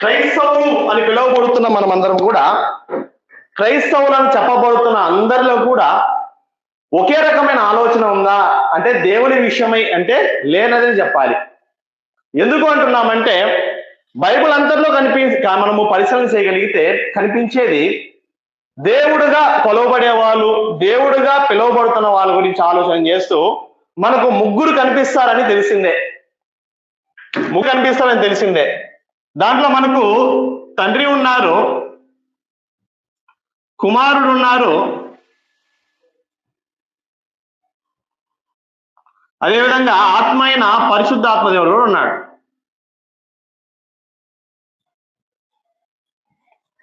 క్రైస్తవులు అని పిలువబడుతున్న మనమందరం కూడా క్రైస్తవులను చెప్పబడుతున్న అందరిలో కూడా ఒకే రకమైన ఆలోచన ఉందా అంటే దేవుని విషయమై అంటే లేనదని చెప్పాలి. ఎందుకు అంటున్నామంటే బైబిల్ అంతట్లో మనము పరిశీలన చేయగలిగితే కనిపించేది దేవుడుగా కొలవబడే వాళ్ళు, దేవుడుగా పిలువబడుతున్న వాళ్ళ గురించి ఆలోచన చేస్తూ మనకు ముగ్గురు కనిపిస్తారని తెలిసిందే. దాంట్లో మనకు తండ్రి ఉన్నారు, కుమారుడు ఉన్నారు, అదేవిధంగా ఆత్మ అయిన పరిశుద్ధాత్మ దేవుడు కూడా ఉన్నాడు.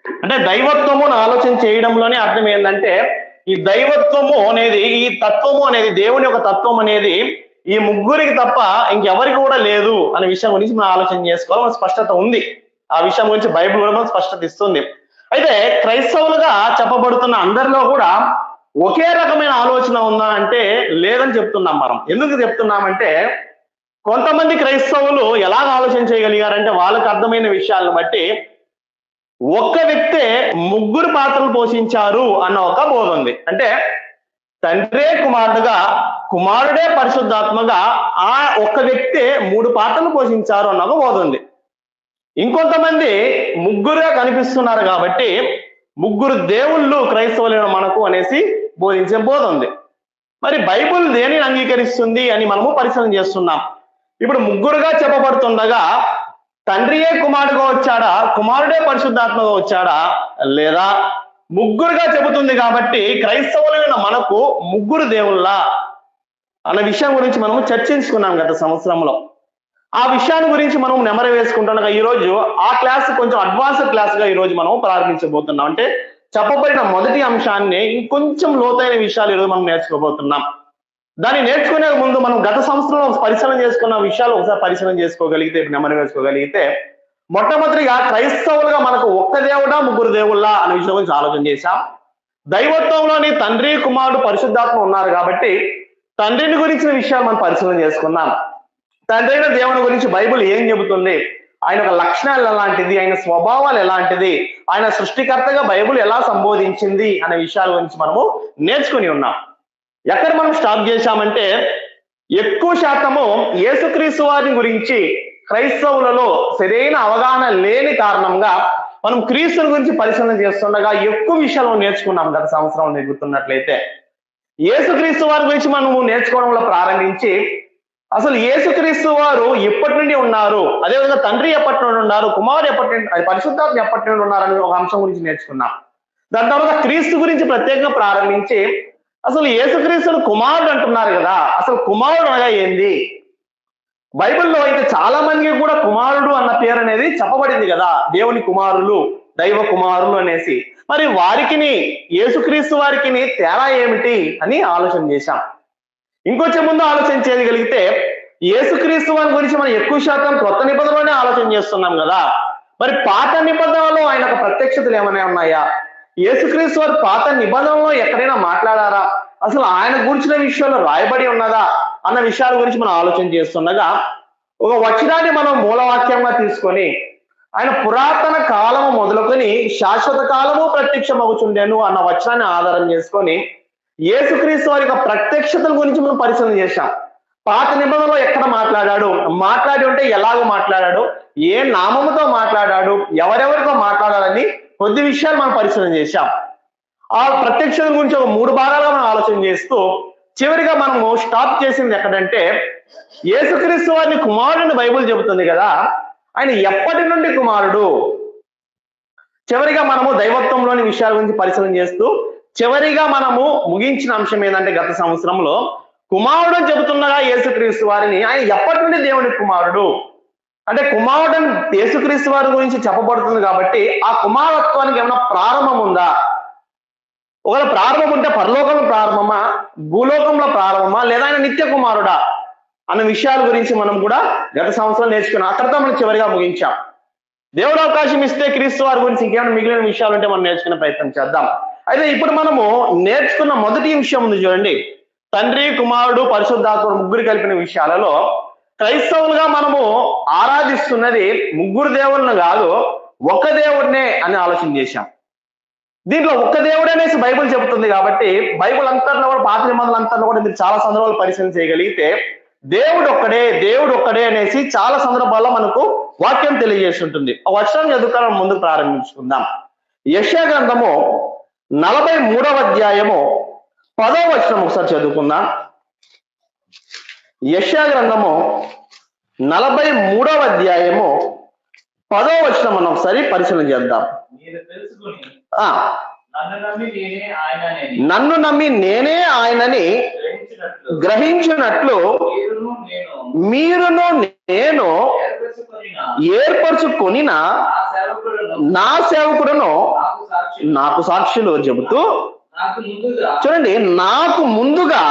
అంటే దైవత్వమును ఆలోచన చేయడంలోనే అర్థం ఏంటంటే ఈ దైవత్వము అనేది, ఈ తత్వము అనేది, దేవుని యొక్క తత్వం అనేది ఈ ముగ్గురికి తప్ప ఇంకెవరికి కూడా లేదు అనే విషయం గురించి మనం ఆలోచన చేసుకోవాలి. మన స్పష్టత ఉంది. ఆ విషయం గురించి బైబిల్ కూడా మనం స్పష్టత ఇస్తుంది. అయితే క్రైస్తవులుగా చెప్పబడుతున్న అందరిలో కూడా ఒకే రకమైన ఆలోచన ఉందా అంటే లేదని చెప్తున్నాం మనం. ఎందుకు చెప్తున్నామంటే కొంతమంది క్రైస్తవులు ఎలాగ ఆలోచన చేయగలిగారంటే వాళ్ళకి అర్థమైన విషయాలను బట్టి ఒక్క వ్యక్తే ముగ్గురు పాత్రలు పోషించారు అన్న ఒక బోధ ఉంది. అంటే తండ్రే కుమారుడుగా, కుమారుడే పరిశుద్ధాత్మగా ఆ ఒక్క వ్యక్తే మూడు పాత్రలు పోషించారు అన్న ఒక బోధ ఉంది. ఇంకొంతమంది ముగ్గురుగా కనిపిస్తున్నారు కాబట్టి ముగ్గురు దేవుళ్ళు క్రైస్తవులైన మనకు అనేసి బోధించే బోధ ఉంది. మరి బైబిల్ దేనిని అంగీకరిస్తుంది అని మనము పరిశీలన చేస్తున్నాం. ఇప్పుడు ముగ్గురుగా చెప్పబడుతుండగా తండ్రియే కుమారుడుగా వచ్చాడా, కుమారుడే పరిశుద్ధాత్మగా వచ్చాడా, లేదా ముగ్గురుగా చెబుతుంది కాబట్టి క్రైస్తవులైన మనకు ముగ్గురు దేవుళ్ళ అన్న విషయం గురించి మనము చర్చించుకున్నాం గత సంవత్సరంలో. ఆ విషయాన్ని గురించి మనం నెమరు వేసుకుంటుండగా ఈరోజు ఆ క్లాస్ కొంచెం అడ్వాన్స్డ్ క్లాస్ గా ఈరోజు మనం ప్రారంభించబోతున్నాం. అంటే చెప్పబడిన మొదటి అంశాన్ని ఇంకొంచెం లోతైన విషయాలు ఈరోజు మనం నేర్చుకోబోతున్నాం. దాన్ని నేర్చుకునే ముందు మనం గత సంవత్సరంలో పరిశీలన చేసుకున్న విషయాలు ఒకసారి పరిశీలన చేసుకోగలిగితే, నెమరు వేసుకోగలిగితే మొట్టమొదటిగా క్రైస్తవులుగా మనకు ఒక్క దేవుడా ముగ్గురు దేవుళ్ళ అనే విషయం గురించి ఆలోచన చేశాం. దైవత్వంలోని తండ్రి, కుమారుడు, పరిశుద్ధాత్మ ఉన్నారు కాబట్టి తండ్రిని గురించిన విషయాలు మనం పరిశీలన చేసుకున్నాం. తండ్రి అయిన దేవుని గురించి బైబిల్ ఏం చెబుతుంది, ఆయన యొక్క లక్షణాలు ఎలాంటిది, ఆయన స్వభావాలు ఎలాంటిది, ఆయన సృష్టికర్తగా బైబిల్ ఎలా సంబోధించింది అనే విషయాల గురించి మనము నేర్చుకుని ఉన్నాం. ఎక్కడ మనం స్టాప్ చేశామంటే ఎక్కువ శాతము యేసుక్రీస్తు వారిని గురించి క్రైస్తవులలో సరైన అవగాహన లేని కారణంగా మనం క్రీస్తుని గురించి పరిశీలన చేస్తుండగా ఎక్కువ విషయాలు నేర్చుకున్నాం. గత సంవత్సరం నేర్చుకున్నట్లయితే యేసుక్రీస్తు వారి గురించి మనము నేర్చుకోవడంలో ప్రారంభించి అసలు యేసుక్రీస్తు వారు ఎప్పటి నుండి ఉన్నారు, అదేవిధంగా తండ్రి ఎప్పటి నుండి ఉన్నారు, కుమారుడు ఎప్పటి నుండి, పరిశుద్ధాత్మ ఎప్పటి నుండి ఉన్నారని ఒక అంశం గురించి నేర్చుకున్నాం. దాని తర్వాత క్రీస్తు గురించి ప్రత్యేకంగా ప్రారంభించి అసలు యేసుక్రీస్తును కుమారుడు అంటున్నారు కదా, అసలు కుమారుడు అనగా ఏంది, బైబిల్లో అయితే చాలా మందికి కూడా కుమారుడు అన్న పేరు అనేది చెప్పబడింది కదా, దేవుని కుమారులు, దైవ కుమారులు అనేసి. మరి వారికిని యేసుక్రీస్తు వారికిని తేడా ఏమిటి అని ఆలోచన చేశాం. ఇంకొంచెం ముందు ఆలోచన చేయగలిగితే యేసుక్రీస్తు వారి గురించి మనం ఎక్కువ శాతం కొత్త నిబంధనలోనే ఆలోచన చేస్తున్నాం కదా, మరి పాత నిబంధనలో ఆయన ఒక ప్రత్యక్షతలు ఏమైనా ఉన్నాయా, యేసుక్రీస్తు వారు పాత నిబంధనలో ఎక్కడైనా మాట్లాడారా, అసలు ఆయన గురించిన విషయాలు రాయబడి ఉన్నదా అన్న విషయాల గురించి మనం ఆలోచన చేస్తుండగా ఒక వచనాన్ని మనం మూలవాక్యంగా తీసుకొని ఆయన పురాతన కాలము మొదలుకొని శాశ్వత కాలము ప్రత్యక్షమవుచుండెను అన్న వచనాన్ని ఆధారం చేసుకొని యేసుక్రీస్తు వారి యొక్క ప్రత్యక్షతల గురించి మనం పరిశీలన చేశాం. పాత నిబంధనలో ఎక్కడ మాట్లాడాడు, మాట్లాడి ఉంటే ఎలాగో మాట్లాడాడు, ఏ నామముతో మాట్లాడాడు, ఎవరెవరితో మాట్లాడాలని కొద్ది విషయాలు మనం పరిశీలన చేశాం. ఆ ప్రత్యక్షతల గురించి ఒక 3 భాగాలుగా మనం ఆలోచన చేస్తూ చివరిగా మనము స్టాప్ చేసింది ఎక్కడంటే యేసుక్రీస్తు వారిని కుమారుడిని బైబిల్ చెబుతుంది కదా, ఆయన ఎప్పటి నుండి కుమారుడు. చివరిగా మనము దైవత్వంలోని విషయాల గురించి పరిశీలన చేస్తూ చివరిగా మనము ముగించిన అంశం ఏంటంటే గత సంవత్సరంలో కుమారుడు అని చెబుతున్నగా యేసుక్రీస్తు వారిని ఆయన ఎప్పటి నుండి దేవుని కుమారుడు అంటే కుమారుడు యేసుక్రీస్తు వారి గురించి చెప్పబడుతుంది కాబట్టి ఆ కుమారత్వానికి ఏమైనా ప్రారంభం ఉందా, ఒకవేళ ప్రారంభం ఉంటే పరలోకంలో ప్రారంభమా, భూలోకంలో ప్రారంభమా, లేదా ఆయన నిత్య కుమారుడా అన్న విషయాల గురించి మనం కూడా గత సంవత్సరం నేర్చుకున్నాం. అక్కడితో మనం చివరిగా ముగించాం. దేవుడు అవకాశం ఇస్తే క్రీస్తు వారి గురించి ఇంకేమైనా మిగిలిన విషయాలు ఉంటే మనం నేర్చుకునే ప్రయత్నం చేద్దాం. అయితే ఇప్పుడు మనము నేర్చుకున్న మొదటి విషయం ఉంది చూడండి, తండ్రి, కుమారుడు, పరిశుద్ధాత్మ ముగ్గురు కలిపిన విషయాలలో క్రైస్తవులుగా మనము ఆరాధిస్తున్నది ముగ్గురు దేవుళ్ళను కాదు, ఒక్క దేవుడినే అని ఆలోచన చేశాం. దీంట్లో ఒక్క దేవుడు అనేసి బైబిల్ చెబుతుంది కాబట్టి బైబిల్ అంతట్లో కూడా పాత నిబంధనలు అంతట్లో కూడా మీరు చాలా సందర్భాలు పరిశీలన చేయగలిగితే దేవుడు ఒక్కడే అనేసి చాలా సందర్భాల్లో మనకు వాక్యం తెలియజేస్తుంటుంది. ఆ వచనం చదువుకొని ముందుకు ప్రారంభించుకుందాం. యెషయా గ్రంథము 43వ అధ్యాయము 10వ వచనం ఒకసారి చదువుకుందాం. యెషయా గ్రంథము 43వ అధ్యాయము 10వ వచనం మనం ఒకసారి పరిశీలన చేద్దాం. నన్ను నమ్మి నేనే ఆయనని గ్రహించినట్లు మీరును నేను ఏర్పరచుకొనిన నా సేవకుడును నాకు సాక్షులు చెబుతూ, చూడండి, నాకు ముందుగా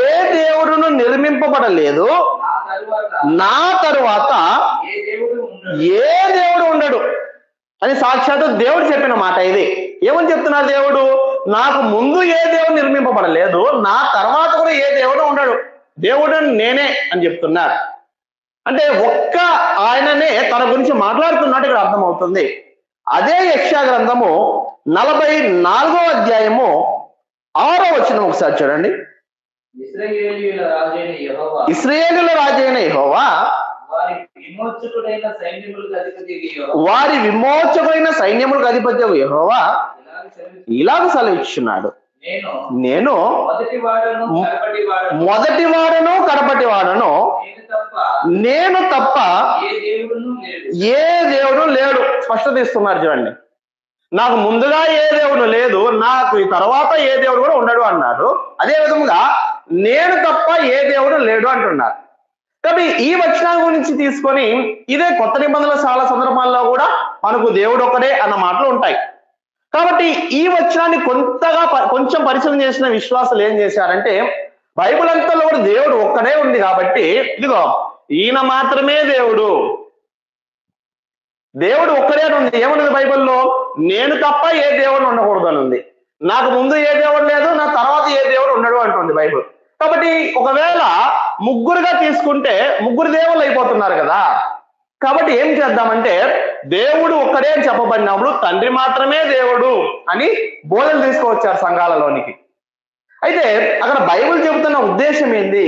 ఏ దేవుడును నిర్మింపబడలేదు, నా తరువాత ఏ దేవుడు ఉండడు అని సాక్షాత్తు దేవుడు చెప్పిన మాట ఇది. ఏమని చెప్తున్నారు దేవుడు? నాకు ముందు ఏ దేవుడు నిర్మింపబడలేదు, నా తర్వాత కూడా ఏ దేవుడు ఉండడు, దేవుడు నేనే అని చెప్తున్నారు. అంటే ఒక్క ఆయననే తన గురించి మాట్లాడుతున్నట్టు ఇక్కడ అర్థమవుతుంది. అదే యెషయా గ్రంథము 44వ అధ్యాయము 6వ వచనం ఒకసారి చూడండి. ఇశ్రాయేలీయుల రాజైన యెహోవా వారి విమోచకుడైన సైన్యములకు అధిపతి యెహోవా ఇలాగ సెలవిచ్చున్నాడు, నేను మొదటివాడను కడపటివాడను, నేను తప్ప ఏ దేవుడు లేడు. స్పష్టత ఇస్తున్నారు చూడండి. నాకు ముందుగా ఏ దేవుడు లేదు, నాకు ఈ తర్వాత ఏ దేవుడు కూడా ఉండడు అన్నారు. అదే విధంగా నేను తప్ప ఏ దేవుడు లేడు అంటున్నారు. కాబట్టి ఈ వచనం గురించి తీసుకొని ఇదే కొత్త నిబంధనల చాలా సందర్భాల్లో కూడా మనకు దేవుడు ఒకడే అన్న మాటలు ఉంటాయి. కాబట్టి ఈ వచనాన్ని కొంచెం పరిశీలన చేసిన విశ్వాసులు ఏం చేశారంటే, బైబిల్ అంతలో కూడా దేవుడు ఒక్కడే ఉంది కాబట్టి ఇదిగో ఈయన మాత్రమే దేవుడు ఒక్కడే ఉంది. ఏమన్నది బైబిల్లో? నేను తప్ప ఏ దేవుడు ఉండకూడదు అని ఉంది. నాకు ముందు ఏ దేవుడు లేదు, నా తర్వాత ఏ దేవుడు ఉండడు అంటుంది బైబిల్. కాబట్టి ఒకవేళ ముగ్గురుగా తీసుకుంటే ముగ్గురు దేవుళ్ళు అయిపోతున్నారు కదా. కాబట్టి ఏం చేద్దామంటే, దేవుడు ఒక్కడే అని చెప్పబడినప్పుడు తండ్రి మాత్రమే దేవుడు అని బోధలు తీసుకువచ్చారు సంఘాలలోనికి. అయితే అక్కడ బైబిల్ చెబుతున్న ఉద్దేశం ఏంది?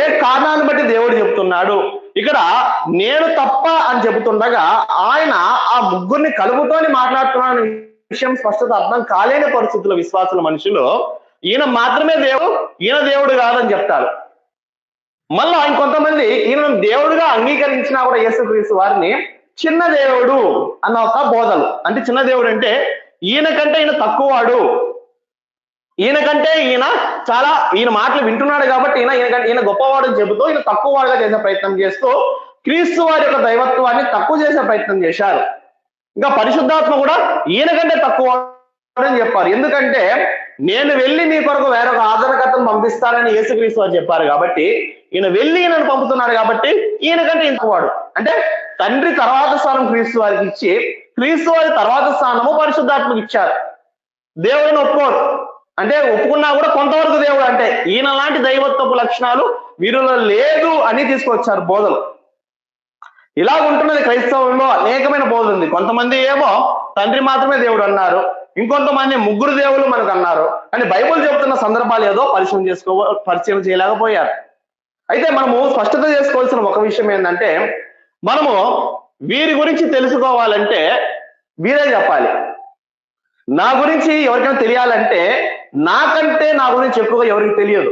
ఏ కారణాన్ని బట్టి దేవుడు చెప్తున్నాడు? ఇక్కడ నేను తప్ప అని చెబుతుండగా ఆయన ఆ ముగ్గురిని కలుపుతోని మాట్లాడుతున్నాడు విషయం స్పష్టత అర్థం కాలేని పరిస్థితుల విశ్వాసుల మనుషులు ఈయన మాత్రమే దేవుడు, ఈయన దేవుడు కాదని చెప్తారు. మళ్ళా ఇంకొంతమంది ఈయన దేవుడుగా అంగీకరించినా కూడా యేసుక్రీస్తు వారిని చిన్న దేవుడు అన్న ఒక బోధలు. అంటే చిన్న దేవుడు అంటే ఈయన కంటే ఈయన తక్కువవాడు, ఈయనకంటే ఈయన మాటలు వింటున్నాడు కాబట్టి ఈయన గొప్పవాడు అని చెబుతూ ఈయన తక్కువవాడుగా చేసే ప్రయత్నం చేస్తూ క్రీస్తు వారి యొక్క దైవత్వాన్ని తక్కువ చేసే ప్రయత్నం చేశారు. ఇంకా పరిశుద్ధాత్మ కూడా ఈయన కంటే తక్కువ అని చెప్పారు. ఎందుకంటే నేను వెళ్ళి మీ కొరకు వేరొక ఆదరణకర్తను పంపిస్తానని యేసుక్రీస్తు వారు చెప్పారు కాబట్టి ఈయన వెళ్ళి ఈయనను పంపుతున్నాడు కాబట్టి ఈయన కంటే ఇంతవాడు. అంటే తండ్రి తర్వాత స్థానం క్రీస్తు వారికి ఇచ్చి క్రీస్తు వారి తర్వాత స్థానము పరిశుద్ధాత్మకి ఇచ్చారు. దేవుడిని ఒప్పుకోరు. అంటే ఒప్పుకున్నా కూడా కొంతవరకు దేవుడు అంటే ఈయన లాంటి దైవత్వపు లక్షణాలు వీరిలో లేదు అని తీసుకొచ్చారు బోధలు. ఇలా ఉంటున్నది క్రైస్తవంలో అనేకమైన బోధలు ఉంది. కొంతమంది ఏమో తండ్రి మాత్రమే దేవుడు అన్నారు, ఇంకొంతమంది ముగ్గురు దేవుళ్ళు మనకు అన్నారు. కానీ బైబిల్ చెబుతున్న సందర్భాలు ఏదో పరిచయం చేయలేకపోయారు. అయితే మనము స్పష్టత చేసుకోవాల్సిన ఒక విషయం ఏంటంటే, మనము వీరి గురించి తెలుసుకోవాలంటే వీరే చెప్పాలి. నా గురించి ఎవరికైనా తెలియాలంటే నాకంటే నా గురించి ఎక్కువగా ఎవరికి తెలియదు.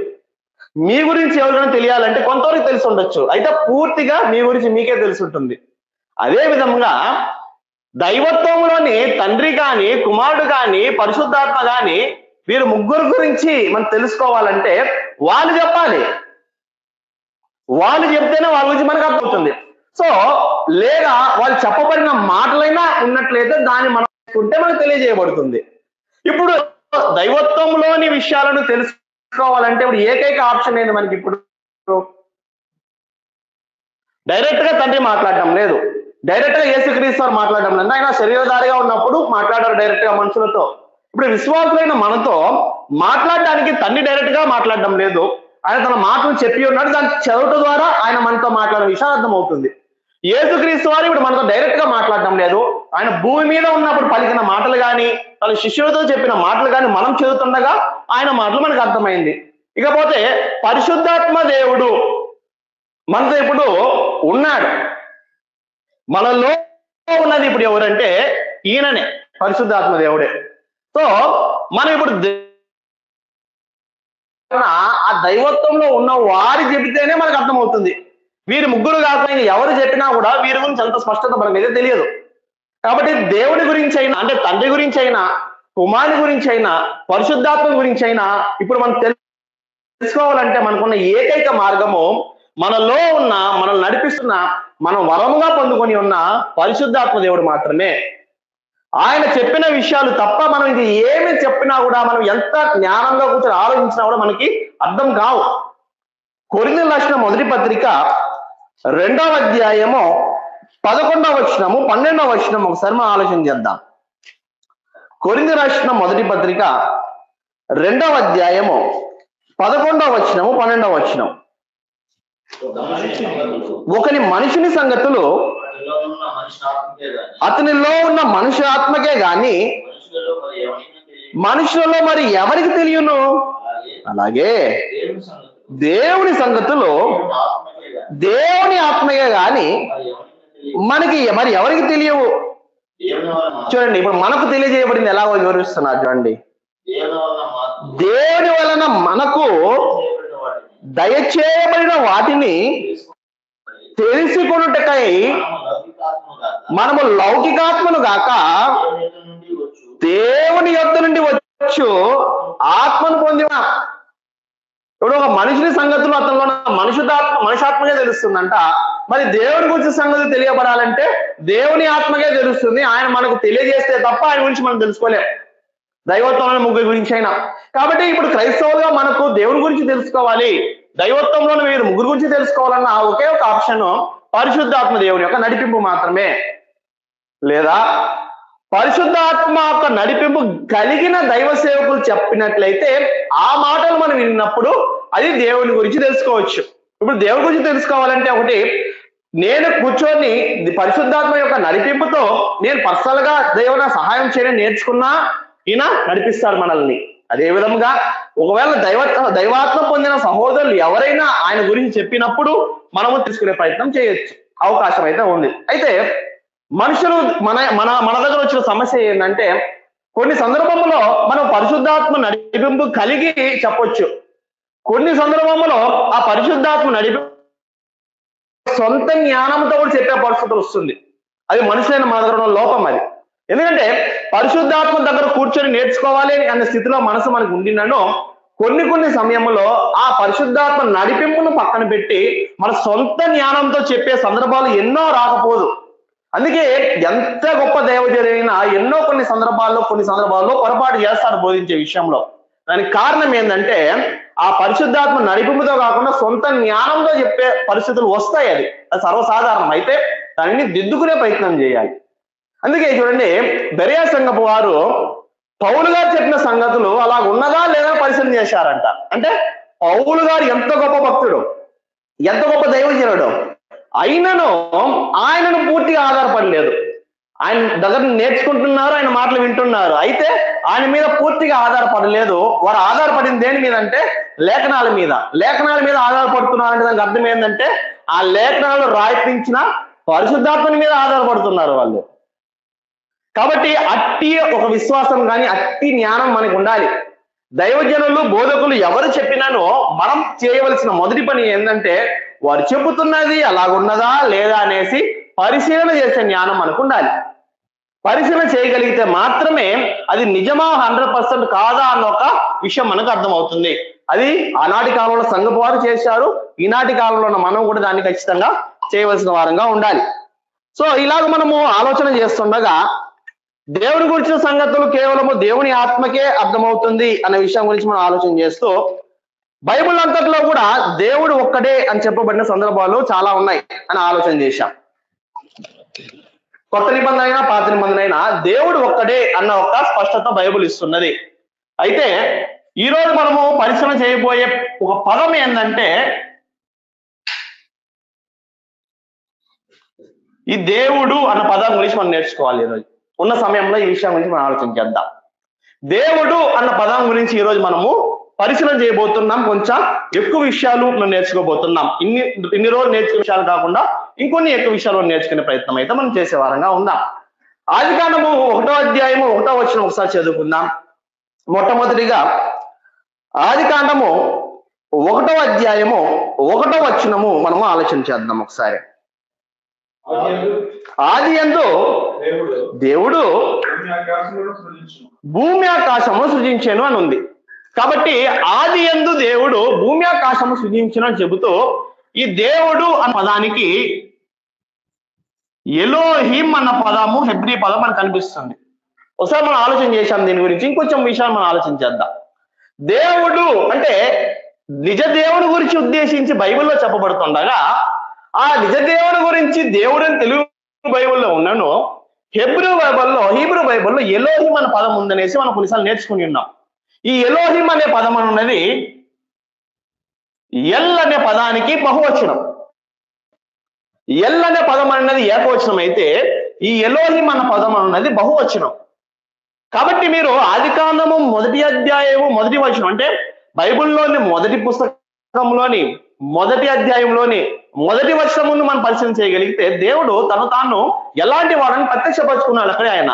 మీ గురించి ఎవరికైనా తెలియాలంటే కొంతవరకు తెలిసి ఉండొచ్చు, అయితే పూర్తిగా మీ గురించి మీకే తెలిసి ఉంటుంది. అదే విధంగా దైవత్వంలోని తండ్రి కానీ, కుమారుడు కానీ, పరిశుద్ధాత్మ కానీ వీరు ముగ్గురు గురించి మనం తెలుసుకోవాలంటే వాళ్ళు చెప్పాలి. వాళ్ళు చెప్తేనే వాళ్ళ గురించి మనకు అర్థమవుతుంది. సో లేదా వాళ్ళు చెప్పబడిన మాటలైనా ఉన్నట్లయితే దాన్ని మనం ఉంటే మనకు తెలియజేయబడుతుంది. ఇప్పుడు దైవత్వంలోని విషయాలను తెలుసుకోవాలంటే ఇప్పుడు ఏకైక ఆప్షన్ ఏంది మనకి? ఇప్పుడు డైరెక్ట్ గా తండ్రి మాట్లాడటం లేదు, డైరెక్ట్ గా యేసుక్రీస్తు వారు మాట్లాడటం లేదు. ఆయన శరీరధారిగా ఉన్నప్పుడు మాట్లాడారు డైరెక్ట్ గా మనుషులతో. ఇప్పుడు విశ్వాసులైన మనతో మాట్లాడడానికి తండ్రి డైరెక్ట్ గా మాట్లాడడం లేదు, ఆయన తన మాటలు చెప్పి ఉన్నాడు. దాని చదువుట ద్వారా ఆయన మనతో మాట్లాడే విషయం అర్థమవుతుంది. యేసుక్రీస్తు వారు ఇప్పుడు మనతో డైరెక్ట్ గా మాట్లాడటం లేదు. ఆయన భూమి మీద ఉన్నప్పుడు పలికిన మాటలు కానీ, తన శిష్యులతో చెప్పిన మాటలు కానీ మనం చదువుతుండగా ఆయన మాటలు మనకు అర్థమైంది. ఇకపోతే పరిశుద్ధాత్మ దేవుడు మనతో ఇప్పుడు ఉన్నాడు. మనలో ఉన్నది ఇప్పుడు ఎవరంటే ఈయననే, పరిశుద్ధాత్మ దేవుడే. సో మనం ఇప్పుడు ఆ దైవత్వంలో ఉన్న వారి చెబితేనే మనకు అర్థమవుతుంది. వీరి ముగ్గురు కాకుండా ఎవరు చెప్పినా కూడా వీరి గురించి అంత స్పష్టత మనకైతే తెలియదు. కాబట్టి దేవుడి గురించి అయినా, అంటే తండ్రి గురించి అయినా, కుమారుని గురించి అయినా, పరిశుద్ధాత్మ గురించి అయినా ఇప్పుడు మనం తెలుసుకోవాలంటే మనకున్న ఏకైక మార్గము మనలో ఉన్న, మనల్ని నడిపిస్తున్న, మనం వరముగా పొందుకొని ఉన్న పరిశుద్ధాత్మ దేవుడు మాత్రమే. ఆయన చెప్పిన విషయాలు తప్ప మనం ఇది ఏమి చెప్పినా కూడా, మనం ఎంత జ్ఞానంగా కూర్చొని ఆలోచించినా కూడా మనకి అర్థం కావు. కొరింథీయులకు రాసిన మొదటి పత్రిక 2వ అధ్యాయము 11వ వచనము 12వ వచనం ఒకసారి మనం ఆలోచన చేద్దాం. కొరింథీయులకు రాసిన మొదటి పత్రిక 2వ అధ్యాయము 11వ వచనము 12వ వచనం. ఒకని మనిషిని సంగతులు అతనిలో ఉన్న మనిషి ఆత్మకే గాని మనుషులలో మరి ఎవరికి తెలియను? అలాగే దేవుని సంగతులు దేవుని ఆత్మకే గాని మనకి మరి ఎవరికి తెలియవు. చూడండి, ఇప్పుడు మనకు తెలియజేయబడింది ఎలా వివరిస్తున్నారు చూడండి. దేవుని వలన మనకు దయచేయబడిన వాటిని తెలుసుకొనుటకై మనము లౌకికాత్మను గాక దేవుని యొద్ద నుండి వచ్చు ఆత్మను పొందిన. ఇప్పుడు ఒక మనిషిని సంగతులు అతనిలో మనుషాత్మకే తెలుస్తుందంట. మరి దేవుని గురించి సంగతి తెలియబడాలంటే దేవుని ఆత్మకే తెలుస్తుంది. ఆయన మనకు తెలియజేస్తే తప్ప ఆయన గురించి మనం తెలుసుకోలేం, దైవత్వంలోని ముగ్గురు గురించి అయినా. కాబట్టి ఇప్పుడు క్రైస్తవులుగా మనకు దేవుని గురించి తెలుసుకోవాలి, దైవత్వంలోని మీరు ముగ్గురు గురించి తెలుసుకోవాలన్న ఒకే ఒక ఆప్షన్ పరిశుద్ధాత్మ దేవుని యొక్క నడిపింపు మాత్రమే. లేదా పరిశుద్ధాత్మ యొక్క నడిపింపు కలిగిన దైవ సేవకులు చెప్పినట్లయితే ఆ మాటలు మనం విన్నప్పుడు అది దేవుని గురించి తెలుసుకోవచ్చు. ఇప్పుడు దేవుని గురించి తెలుసుకోవాలంటే ఒకటి, నేను కూర్చొని పరిశుద్ధాత్మ యొక్క నడిపింపుతో నేను పర్సనల్ గా దేవుని సహాయం చేయడం నేర్చుకున్నా ఈయన నడిపిస్తాడు మనల్ని. అదే విధంగా ఒకవేళ దైవాత్మ పొందిన సహోదరులు ఎవరైనా ఆయన గురించి చెప్పినప్పుడు మనము తీసుకునే ప్రయత్నం చేయొచ్చు, అవకాశం అయితే ఉంది. అయితే మనుషులు మన దగ్గర వచ్చిన సమస్య ఏంటంటే కొన్ని సందర్భంలో మనం పరిశుద్ధాత్మ నడిపింపు కలిగి చెప్పొచ్చు, కొన్ని సందర్భంలో ఆ పరిశుద్ధాత్మ నడిపింపు సొంత జ్ఞానంతో కూడా చెప్పే పరిస్థితులు వస్తుంది. అది మనుషులైన మన దగ్గర ఉన్న లోపం. అది ఎందుకంటే పరిశుద్ధాత్మ దగ్గర కూర్చొని నేర్చుకోవాలి అనే స్థితిలో మనసు మనకు ఉండినను కొన్ని సమయంలో ఆ పరిశుద్ధాత్మ నడిపింపును పక్కన పెట్టి మన సొంత జ్ఞానంతో చెప్పే సందర్భాలు ఎన్నో రాకపోదు. అందుకే ఎంత గొప్ప దైవజనుడైనా ఎన్నో కొన్ని సందర్భాల్లో పొరపాటు చేస్తారు బోధించే విషయంలో. దానికి కారణం ఏంటంటే ఆ పరిశుద్ధాత్మ నడిపింపుతో కాకుండా సొంత జ్ఞానంతో చెప్పే పరిస్థితులు వస్తాయి. అది సర్వసాధారణం. అయితే దానిని దిద్దుకునే ప్రయత్నం చేయాలి. అందుకే చూడండి, బెరియా సంఘపు వారు పౌలు గారు చెప్పిన సంగతులు అలా ఉన్నదా లేదా పరిశీలన చేశారంట. అంటే పౌలు గారు ఎంత గొప్ప భక్తుడు, ఎంత గొప్ప దైవజనుడు అయినను ఆయనను పూర్తిగా ఆధారపడలేదు. ఆయన దగ్గర నేర్చుకుంటున్నారు, ఆయన మాటలు వింటున్నారు, అయితే ఆయన మీద పూర్తిగా ఆధారపడలేదు. వారు ఆధారపడింది దేని మీద అంటే లేఖనాల మీద. లేఖనాల మీద ఆధారపడుతున్నారంటే దానికి అర్థం ఏంటంటే ఆ లేఖనాలు రాయించిన పరిశుద్ధాత్మని మీద ఆధారపడుతున్నారు వాళ్ళు. కాబట్టి అట్టి ఒక విశ్వాసం కానీ అట్టి జ్ఞానం మనకు ఉండాలి. దైవజనులు బోధకులు ఎవరు చెప్పినానో మనం చేయవలసిన మొదటి పని ఏంటంటే వారు చెబుతున్నది అలాగున్నదా లేదా అనేసి పరిశీలన చేసే జ్ఞానం మనకు ఉండాలి. పరిశీలన చేయగలిగితే మాత్రమే అది నిజమా 100% కాదా అన్న ఒక విషయం మనకు అర్థమవుతుంది. అది ఆనాటి కాలంలో సంఘపు వారు చేశారు, ఈనాటి కాలంలో మనం కూడా దాన్ని ఖచ్చితంగా చేయవలసిన వారంగా ఉండాలి. సో ఇలాగ మనము ఆలోచన చేస్తుండగా దేవుని గురించిన సంగతులు కేవలము దేవుని ఆత్మకే అర్థమవుతుంది అనే విషయం గురించి మనం ఆలోచన చేస్తూ బైబిల్ అంతట్లో కూడా దేవుడు ఒక్కడే అని చెప్పబడిన సందర్భాలు చాలా ఉన్నాయి అని ఆలోచన చేశాం. కొత్త నిబంధన అయినా పాత నిబంధన అయినా దేవుడు ఒక్కడే అన్న ఒక స్పష్టత బైబిల్ ఇస్తున్నది. అయితే ఈరోజు మనము పరిశీలన చేయబోయే ఒక పదం ఏంటంటే ఈ దేవుడు అన్న పదం గురించి మనం నేర్చుకోవాలి ఈరోజు ఉన్న సమయంలో. ఈ విషయం గురించి మనం ఆలోచించేద్దాం. దేవుడు అన్న పదం గురించి ఈరోజు మనము పరిశీలన చేయబోతున్నాం. కొంచెం ఎక్కువ విషయాలు మనం నేర్చుకోబోతున్నాం. ఇన్ని రోజులు నేర్చుకునే విషయాలు కాకుండా ఇంకొన్ని ఎక్కువ విషయాలు నేర్చుకునే ప్రయత్నం అయితే మనం చేసే వారంగా ఉందాం. ఆదికాండము 1వ అధ్యాయము 1వ వచనం ఒకసారి చదువుకుందాం. మొట్టమొదటిగా ఆదికాండము 1వ అధ్యాయము 1వ వచనము మనము ఆలోచన చేద్దాం ఒకసారి. ఆదియందు దేవుడు భూమి ఆకాశము సృజించెను అని ఉంది. కాబట్టి ఆదియందు దేవుడు భూమి ఆకాశము సృజించెను అని చెబుతూ ఈ దేవుడు అన్న పదానికి ఎలోహిం అన్న పదము హెబ్రీ పదం మనకు కనిపిస్తుంది. ఒకసారి మనం ఆలోచన చేశాం దీని గురించి. ఇంకొంచెం విషయాలు మనం ఆలోచన చేద్దాం. దేవుడు అంటే నిజ దేవుని గురించి ఉద్దేశించి బైబిల్లో చెప్పబడుతుండగా ఆ నిజ దేవుని గురించి దేవుడని తెలుగు బైబిల్లో ఉన్నాను, హీబ్రూ బైబిల్లో ఎలోహిం అనే పదం ఉందనేసి మనం కొన్నిసార్లు నేర్చుకుని ఉన్నాం. ఈ ఎలోహిం అనే పదం అన్నది ఎల్ అనే పదానికి బహువచనం. ఎల్ అనే పదం అన్నది ఏకవచనం అయితే ఈ ఎలోహిం అన్న పదం అన్నది బహువచనం. కాబట్టి మీరు ఆదికాండము 1వ అధ్యాయము 1వ వచనం అంటే బైబిల్లోని మొదటి పుస్తకంలోని 1వ అధ్యాయంలోని 1వ వచనమును మనం పరిశీలన చేయగలిగితే దేవుడు తను తాను ఎలాంటి వాడని ప్రత్యక్షపరుచుకున్నాడు. అక్కడే ఆయన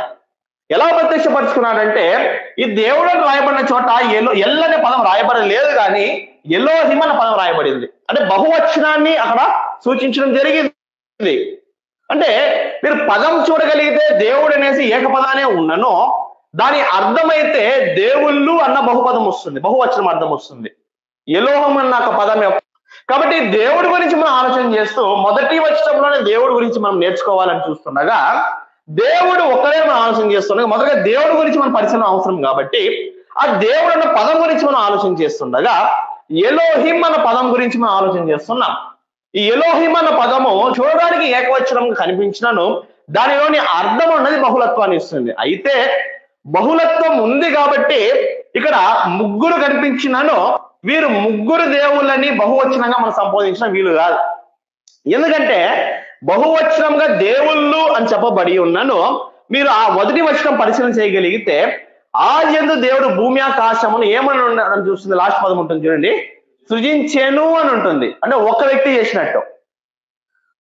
ఎలా ప్రత్యక్షపరుచుకున్నాడంటే ఈ దేవుడు రాయబడిన చోట ఎల్ అనే పదం రాయబడలేదు, కానీ ఎలోహిం అనే పదం రాయబడింది. అంటే బహువచనాన్ని అక్కడ సూచించడం జరిగింది. అంటే మీరు పదం చూడగలిగితే దేవుడు అనేసి ఏకపదానే ఉన్నను, దాని అర్థమైతే దేవుళ్ళు అన్న బహుపదం వస్తుంది, బహువచనం అర్థం వస్తుంది. ఎలోహం అన్న ఒక పదం. కాబట్టి దేవుడి గురించి మనం ఆలోచన చేస్తూ మొదటి వచనంలోనే దేవుడి గురించి మనం నేర్చుకోవాలని చూస్తుండగా దేవుడు ఒక్కడే మనం ఆలోచన చేస్తుండగా మొదటగా దేవుడి గురించి మన పరిశీలన అవసరం. కాబట్టి ఆ దేవుడు అన్న పదం గురించి మనం ఆలోచన చేస్తుండగా ఎలోహిం అన్న పదం గురించి మనం ఆలోచన చేస్తున్నాం. ఈ ఎలోహిం అన్న పదము చూడడానికి ఏకవచనంగా కనిపించినను దానిలోని అర్థం అన్నది బహుళత్వాన్ని ఇస్తుంది. అయితే బహుళత్వం ఉంది కాబట్టి ఇక్కడ ముగ్గురు కనిపించినను వీరు ముగ్గురు దేవుళ్ళని బహువచనంగా మనం సంబోధించిన వీలు కాదు. ఎందుకంటే బహువచనంగా దేవుళ్ళు అని చెప్పబడి ఉన్నను మీరు ఆ మొదటి వచనం పరిశీలన చేయగలిగితే ఆదియందు దేవుడు భూమి ఆకాశమును ఏమని ఉండడం చూస్తుంది. లాస్ట్ పదం ఉంటుంది చూడండి, సృజించెను అని ఉంటుంది. అంటే ఒక వ్యక్తి చేసినట్టు.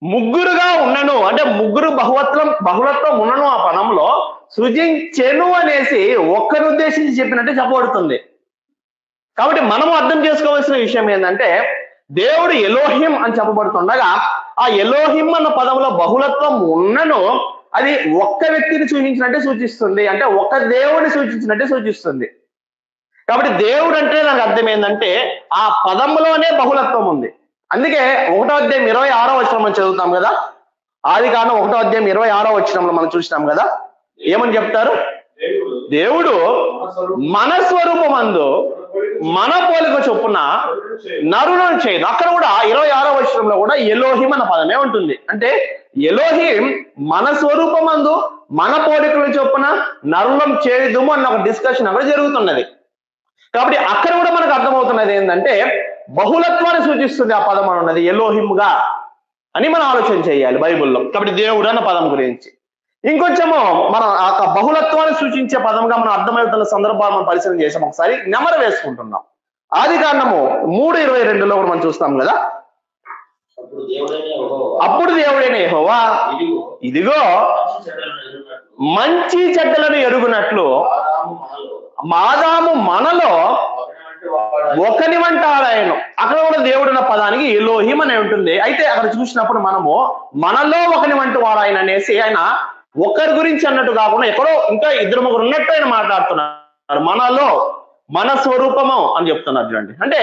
ముగ్గురుగా ఉన్నను అంటే ముగ్గురు బహుళత్వం ఉన్నను ఆ పదంలో సృజించెను అనేసి ఒక్కరిని ఉద్దేశించి చెప్పినట్టు చెప్పబడుతుంది. కాబట్టి మనము అర్థం చేసుకోవాల్సిన విషయం ఏంటంటే దేవుడు ఎలోహిం అని చెప్పబడుతుండగా ఆ ఎలోహిం అన్న పదంలో బహుళత్వం ఉన్నను అది ఒక్క వ్యక్తిని సూచించినట్టే సూచిస్తుంది. అంటే ఒక దేవుడిని సూచించినట్టే సూచిస్తుంది. కాబట్టి దేవుడు అంటే నాకు అర్థం ఏంటంటే ఆ పదంలోనే బహుళత్వం ఉంది. అందుకే 1వ అధ్యాయం 26వ వచనం మనం చదువుతాం కదా. ఆదికాండం 1వ అధ్యాయం 26వ వచనంలో మనం చూసినాం కదా. ఏమని చెప్తారు? దేవుడు మన స్వరూపమందు మన పోలిక చొప్పున నరులను చేయదు. అక్కడ కూడా 26వ వచనంలో కూడా ఎలోహిం అన్న పదమే ఉంటుంది. అంటే ఎలోహిం మన స్వరూపమందు మన పోలికల చొప్పున నరులం చేయుదుము అన్న ఒక డిస్కషన్ అక్కడ జరుగుతున్నది. కాబట్టి అక్కడ కూడా మనకు అర్థమవుతున్నది ఏంటంటే బహుళత్వాన్ని సూచిస్తుంది ఆ పదం అన్నది ఎలోహింగా అని మనం ఆలోచన చేయాలి బైబిల్లో. కాబట్టి దేవుడు అన్న పదం గురించి ఇంకొంచెము మనం ఆ బహుళత్వాన్ని సూచించే పదంగా మనం అర్థమవుతున్న సందర్భాలు మనం పరిశీలన చేసాం. ఒకసారి నెమరు వేసుకుంటున్నాం. ఆదికాండము 3:22లో కూడా మనం చూస్తాం కదా. అప్పుడు దేవుడైన యెహోవా ఇదిగో మంచి చెడ్డలను ఎరుగునట్లు ఆదాము మనలో ఒకని వంట ఆడాయను. అక్కడ కూడా దేవుడు అన్న పదానికి ఎలోహిం అనే ఉంటుంది. అయితే అక్కడ చూసినప్పుడు మనము మనలో ఒకని వంటి వాడు ఆయన అనేసి ఆయన ఒకరి గురించి అన్నట్టు కాకుండా ఎక్కడో ఇంకా ఇద్దరు ముగ్గురు ఉన్నట్టు ఆయన మాట్లాడుతున్నారు. మనలో మన స్వరూపము అని చెప్తున్నారు చూడండి. అంటే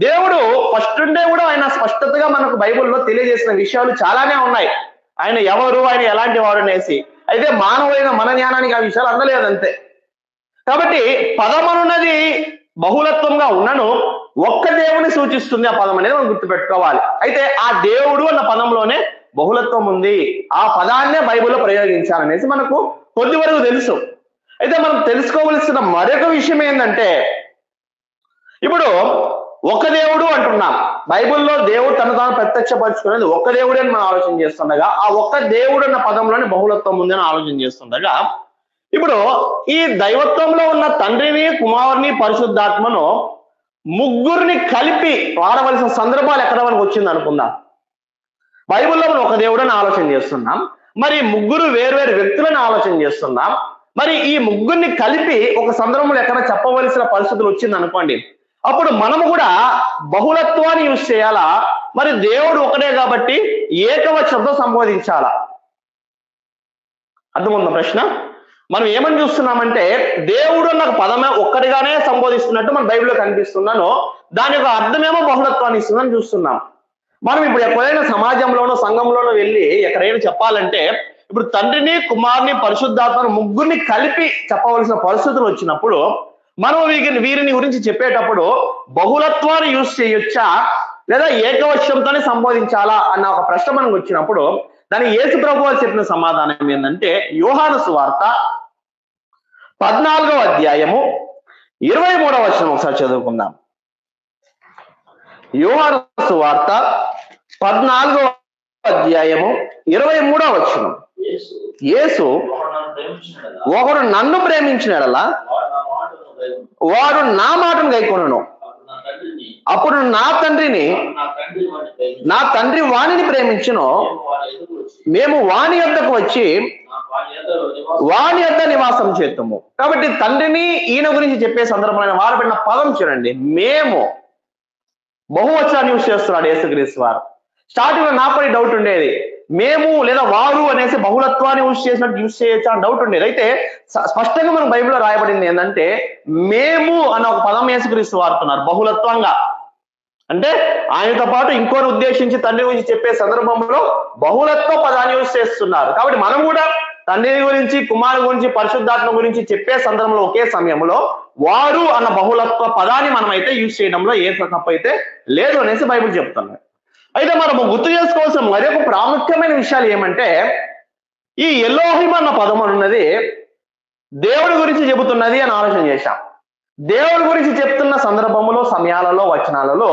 దేవుడు ఫస్ట్ ఉండే కూడా ఆయన స్పష్టతగా మనకు బైబిల్లో తెలియజేసిన విషయాలు చాలానే ఉన్నాయి. ఆయన ఎవరు, ఆయన ఎలాంటి వాడు అనేసి. అయితే మానవులైన మన జ్ఞానానికి ఆ విషయాలు అందలేదు అంతే. కాబట్టి పదం అన్నది బహుళత్వంగా ఉన్నను ఒక్క దేవుని సూచిస్తుంది ఆ పదం అనేది మనం గుర్తుపెట్టుకోవాలి. అయితే ఆ దేవుడు అన్న పదంలోనే బహుళత్వం ఉంది. ఆ పదాన్నే బైబిల్లో ప్రయోగించాలనేసి మనకు కొద్ది వరకు తెలుసు. అయితే మనం తెలుసుకోవలసిన మరొక విషయం ఏంటంటే ఇప్పుడు ఒక దేవుడు అంటున్నాం. బైబిల్లో దేవుడు తను తాను ప్రత్యక్షపరుచుకునేది ఒక దేవుడు అని మనం ఆలోచన చేస్తుండగా, ఆ ఒక్క దేవుడు అన్న పదంలోనే బహుళత్వం ఉంది అని ఆలోచన చేస్తుండగా, ఇప్పుడు ఈ దైవత్వంలో ఉన్న తండ్రిని, కుమారుని, పరిశుద్ధాత్మను ముగ్గురిని కలిపి వాడవలసిన సందర్భాలు ఎక్కడ మనకు వచ్చింది అనుకుందాం. బైబిల్లో మనం ఒక దేవుడు అని ఆలోచన చేస్తున్నాం, మరి ముగ్గురు వేర్వేరు వ్యక్తులను ఆలోచన చేస్తున్నాం. మరి ఈ ముగ్గురిని కలిపి ఒక సందర్భంలో ఎక్కడ చెప్పవలసిన పరిస్థితులు వచ్చింది అనుకోండి, అప్పుడు మనము కూడా బహుళత్వాన్ని యూజ్ చేయాలా, మరి దేవుడు ఒకటే కాబట్టి ఏకవచనంతో సంబోధించాలా? అర్థముందా ప్రశ్న? మనం ఏమని చూస్తున్నామంటే దేవుడు అన్న పదమే ఒక్కటిగానే సంబోధిస్తున్నట్టు మన బైబిల్లో కనిపిస్తున్నాను, దాని యొక్క అర్థమేమో బహుళత్వాన్ని ఇస్తుందని చూస్తున్నాం. మనం ఇప్పుడు ఎక్కడైనా సమాజంలోనో సంఘంలోనో వెళ్ళి ఎక్కడైనా చెప్పాలంటే ఇప్పుడు తండ్రిని, కుమారుని, పరిశుద్ధాత్మను ముగ్గురిని కలిపి చెప్పవలసిన పరిస్థితులు వచ్చినప్పుడు మనం వీరిని గురించి చెప్పేటప్పుడు బహుళత్వాన్ని యూజ్ చేయొచ్చా లేదా ఏకవచనంతోనే సంబోధించాలా అన్న ఒక ప్రశ్న మనకు వచ్చినప్పుడు దానికి యేసు ప్రభు వారు చెప్పిన సమాధానం ఏంటంటే, యోహాను సువార్త 14వ అధ్యాయము 23వ వచనం ఒకసారి చదువుకుందాం. యోహాను సువార్త 14వ అధ్యాయము 23వ వచనం. యేసు, ఒకడు నన్ను ప్రేమించినడలా వాడు నా మాటను గైకొనును, అప్పుడు నా తండ్రి వాణిని ప్రేమించును, మేము వాని యొద్దకు వచ్చి వాని యొద్ద నివాసం చేద్దాము. కాబట్టి తండ్రిని ఈయన గురించి చెప్పే సందర్భంలో వారు పెట్టిన పదం చూడండి, మేము. బహువచనాన్ని యూజ్ చేస్తున్నాడు యేసుక్రీస్తు వారు. స్టార్టింగ్ లో నాకు డౌట్ ఉండేది, మేము లేదా వారు అనేసి బహుళత్వాన్ని యూజ్ చేసినట్టు యూజ్ చేయొచ్చా అని డౌట్ ఉండేది. అయితే స్పష్టంగా మనం బైబిల్లో రాయబడింది ఏంటంటే, మేము అన్న ఒక పదం యేసుక్రీస్తు వాడుతున్నారు బహుళత్వంగా. అంటే ఆయనతో పాటు ఇంకోని ఉద్దేశించి తండ్రి గురించి చెప్పే సందర్భంలో బహుళత్వ పదాన్ని యూజ్ చేస్తున్నారు. కాబట్టి మనం కూడా తండ్రి గురించి, కుమారు గురించి, పరిశుద్ధాత్మ గురించి చెప్పే సందర్భంలో ఒకే సమయంలో వారు అన్న బహుళత్వ పదాన్ని మనం అయితే యూజ్ చేయడంలో ఏ తప్పైతే లేదు అనేసి బైబిల్ చెప్తున్నారు. అయితే మనము గుర్తు చేసుకోవాల్సిన మరొక ప్రాముఖ్యమైన విషయాలు ఏమంటే, ఈ ఎలోహిం అన్న పదం అన్నది దేవుడి గురించి చెబుతున్నది అని ఆలోచన చేశాం. దేవుడి గురించి చెప్తున్న సందర్భంలో, సమయాలలో, వచనాలలో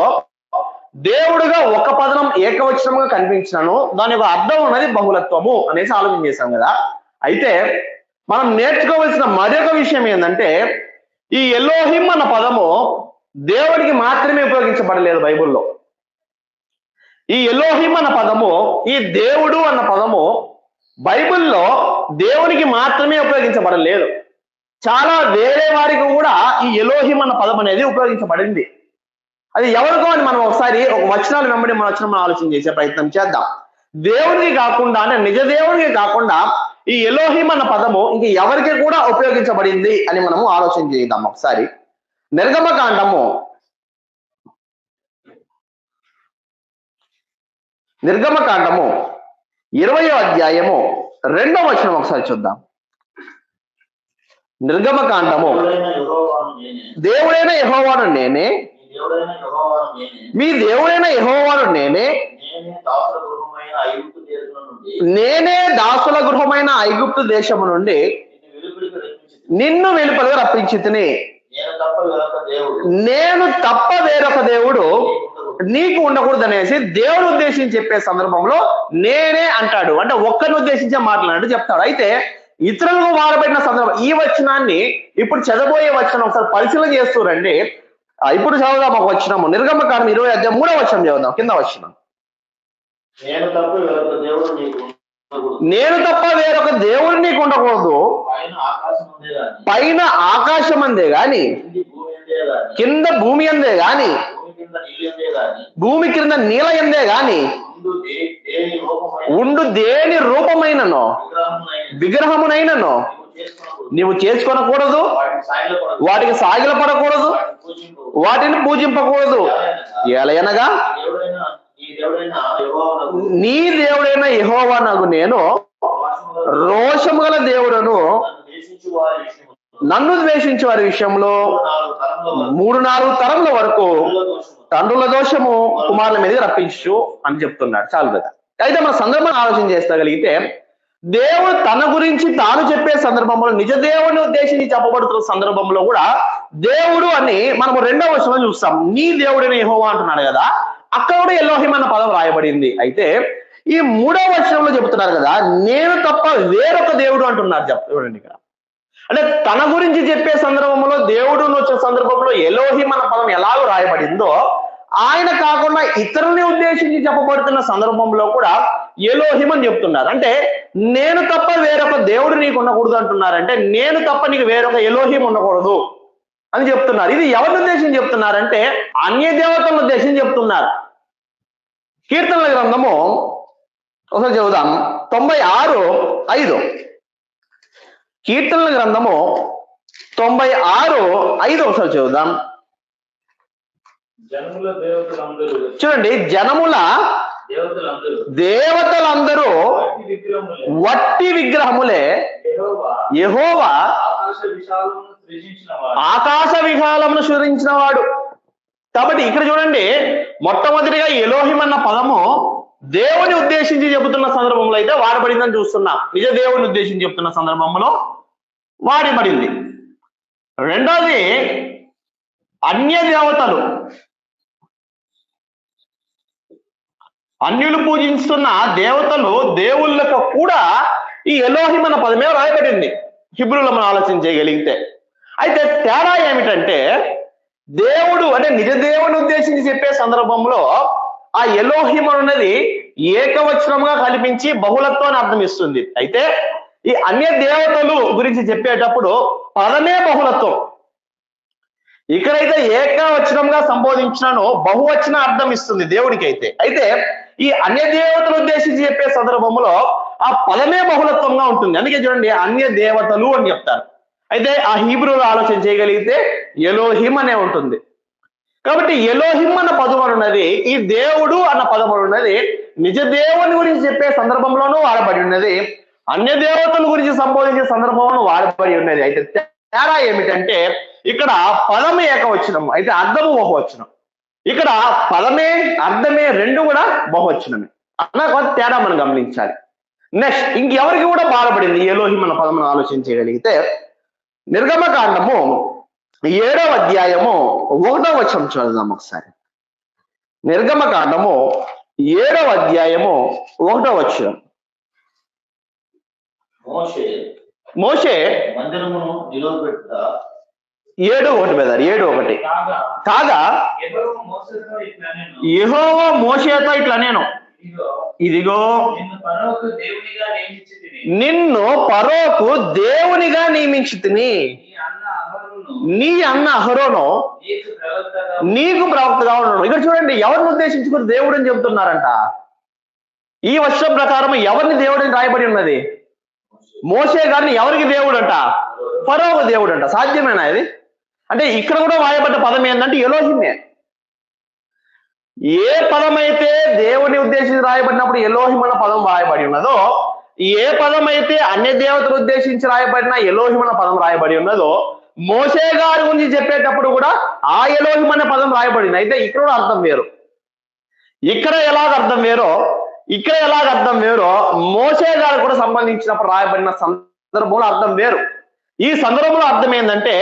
దేవుడుగా ఒక పదం ఏకవచనంగా కనిపించినను దాని యొక్క అర్థం ఉన్నది బహుళత్వము అనేసి ఆలోచన చేశాం కదా. అయితే మనం నేర్చుకోవాల్సిన మరొక విషయం ఏంటంటే, ఈ ఎలోహిం అన్న పదము దేవుడికి మాత్రమే ఉపయోగించబడలేదు బైబిల్లో. ఈ ఎలోహిం అన్న పదము, ఈ దేవుడు అన్న పదము బైబిల్లో దేవునికి మాత్రమే ఉపయోగించబడలేదు. చాలా వేరే వారికి కూడా ఈ ఎలోహిం అన్న పదం అనేది ఉపయోగించబడింది. అది ఎవరికో అని మనం ఒకసారి ఒక వచనాలు వెంబడి మన వచనం ఆలోచన చేసే ప్రయత్నం చేద్దాం. దేవుడికి కాకుండా, అంటే నిజ దేవుడికి కాకుండా ఈ ఎలోహిం అన్న పదము ఇంక ఎవరికి కూడా ఉపయోగించబడింది అని మనము ఆలోచన చేద్దాం ఒకసారి. నిర్గమకాండము 20వ అధ్యాయము 2వ వచనం ఒకసారి చూద్దాం. నిర్గమకాండము, దేవుడైన యెహోవాను నేనే, మీ దేవుడైన యెహోవాను నేనే, నేనే దాసుల గృహమైన ఐగుప్తు దేశము నుండి నిన్ను వెలుపలిగా రప్పించితిని, నేను తప్ప వేరొక దేవుడు నీకు ఉండకూడదు అనేసి దేవుడు ఉద్దేశించి చెప్పే సందర్భంలో నేనే అంటాడు. అంటే ఒక్కరిని ఉద్దేశించే మాట్లాడినట్టు చెప్తాడు. అయితే ఇతరులకు వాడబడిన సందర్భం, ఈ వచనాన్ని ఇప్పుడు చదవబోయే వచనం ఒకసారి పరిశీలన చేస్తూ రండి. ఇప్పుడు చదువుదాం ఒక వచనము. నిర్గమకాండం 20వ అధ్యాయం 3వ వచనం చదువుదాం. కింద వచనం, నేను తప్ప వేరొక దేవుడు నీకు ఉండకూడదు, పైన ఆకాశం అందే గాని, కింద భూమి అందే గాని, భూమి కింద నీల ఎందే గాని ఉండు దేని రూపమైననో విగ్రహమునైననో నీవు చేసుకొనకూడదు, వాటికి సాగిలపడకూడదు, వాటిని పూజింపకూడదు. ఎలయనగా నీ దేవుడైన యెహోవానగు నేను రోషము గల దేవుడను, నన్ను ద్వేషించే వారి విషయంలో 3-4 తరముల వరకు తండ్రుల దోషము కుమారుల మీద రప్పించు అని చెప్తున్నాడు. చాలు కదా. అయితే మన సందర్భాన్ని ఆలోచన చేస్తగలిగితే దేవుడు తన గురించి తాను చెప్పే సందర్భంలో నిజ దేవుడిని ఉద్దేశించి చెప్పబడుతున్న సందర్భంలో కూడా దేవుడు అని మనము 2వ వచనంలో చూస్తాం. నీ దేవుడిని యెహోవా అంటున్నాడు కదా, అక్కడ కూడా ఎలోహిం అన్న పదం రాయబడింది. అయితే ఈ 3వ వచనంలో చెబుతున్నారు కదా, నేను తప్ప వేరొక దేవుడు అంటున్నారు. చూడండి ఇక్కడ, అంటే తన గురించి చెప్పే సందర్భంలో దేవుడు వచ్చే సందర్భంలో ఎలోహిం అన్న పదం ఎలాగో రాయబడిందో, ఆయన కాకుండా ఇతరుల్ని ఉద్దేశించి చెప్పబడుతున్న సందర్భంలో కూడా ఎలోహిం అని చెప్తున్నారు. అంటే నేను తప్ప వేరొక దేవుడు నీకు ఉండకూడదు అంటున్నారంటే, నేను తప్ప నీకు వేరొక ఎలోహిం ఉండకూడదు అని చెప్తున్నారు. ఇది ఎవరిని ఉద్దేశించి చెప్తున్నారంటే అన్య దేవతలను ఉద్దేశించి చెప్తున్నారు. కీర్తనల గ్రంథము ఒకసారి చదువుదాం, 96:5. కీర్తనల గ్రంథము 96:5 ఒకసారి చదువుదాం. చూడండి, జనముల దేవతలందరూ వట్టి విగ్రహములే, యెహోవా ఆకాశ విశాలమును సృజించిన వాడు. కాబట్టి ఇక్కడ చూడండి, మొట్టమొదటిగా ఎలోహిం అన్న పదము దేవుని ఉద్దేశించి చెబుతున్న సందర్భంలో అయితే వాడబడిందని చూస్తున్నాం. నిజ దేవుని ఉద్దేశించి చెప్తున్న సందర్భంలో వాడబడింది. రెండోది, అన్య దేవతలు, అన్యులు పూజిస్తున్న దేవతలు దేవుళ్ళకు కూడా ఈ ఎలోహిం అన్న పదమే రాయబడింది హిబ్రూలో మనం ఆలోచన చేయగలిగితే. అయితే తేడా ఏమిటంటే, దేవుడు అంటే నిజ దేవుని ఉద్దేశించి చెప్పే సందర్భంలో ఆ ఎలోహిం అన్నది ఏకవచనంగా కల్పించి బహుళత్వాన్ని అర్థం ఇస్తుంది. అయితే ఈ అన్య దేవతలు గురించి చెప్పేటప్పుడు పదమే బహుళత్వం. ఇక్కడైతే ఏకవచనంగా సంబోధించినను బహువచన అర్థం ఇస్తుంది దేవుడికి అయితే. అయితే ఈ అన్య దేవతలు ఉద్దేశించి చెప్పే సందర్భంలో ఆ పదమే బహుళత్వంగా ఉంటుంది. అందుకే చూడండి, అన్య దేవతలు అని చెప్తారు. అయితే ఆ హీబ్రూలో ఆలోచన చేయగలిగితే ఎలోహిం అనే ఉంటుంది. కాబట్టి ఎలోహిం అన్న పదం ఉన్నది, ఈ దేవుడు అన్న పదం ఉన్నది నిజ దేవుని గురించి చెప్పే సందర్భంలోనూ వాడబడి ఉన్నది, అన్య దేవతల గురించి సంబోధించే సందర్భంలో వాడబడి ఉన్నది. అయితే తేడా ఏమిటంటే, ఇక్కడ పదమే ఏకవచనం, అయితే అర్థము బహువచనం. ఇక్కడ పదమే అర్థమే రెండు కూడా బహువచనమే. అన్న కొంత తేడా మనం గమనించాలి. నెక్స్ట్, ఇంకెవరికి కూడా బాధపడింది ఎలోహిం అన్న పదం ఆలోచన చేయగలిగితే, నిర్గమకాండము 7వ అధ్యాయము 1వ వచనం చదువుదాం ఒకసారి. నిర్గమకాండము 7వ అధ్యాయము 1వ వచనం. మోషే మందిరమును నిలవబెట్టుట 7:1 కాగా యెహోవా మోషేతో ఇట్లా నేను, ఇదిగో నిన్ను ఫరోకు దేవునిగా నియమించితిని, నీ అన్న అహరోను నీకు ప్రవక్తగా ఉన్నాడు. ఇక్కడ చూడండి, ఎవరిని ఉద్దేశించుకుని దేవుడు అని చెబుతున్నారంట. ఈ వర్షం ప్రకారం ఎవరిని దేవుడిని రాయబడి ఉన్నది? మోషే గారిని ఎవరికి దేవుడు అంట? ఫరోకు దేవుడు అంట. సాధ్యమేనా ఇది? అంటే ఇక్కడ కూడా వాయబడ్డ పదం ఏంటంటే ఎలోహిమే. ఏ పదం అయితే దేవుని ఉద్దేశించి రాయబడినప్పుడు ఎలోహిం అన్న పదం రాయబడి ఉన్నదో, ఏ పదం అయితే అన్య దేవతలు ఉద్దేశించి రాయబడిన ఎలోహిం అన్న పదం రాయబడి ఉన్నదో, మోషే గారి గురించి చెప్పేటప్పుడు కూడా ఆ ఎలోహిం అనే పదం రాయబడింది. అయితే ఇక్కడ కూడా అర్థం వేరు. ఇక్కడ ఎలాగ అర్థం వేరో మోషే గారికి కూడా సంబంధించినప్పుడు రాయబడిన సందర్భంలో అర్థం వేరు. ఈ సందర్భంలో అర్థం ఏంటంటే,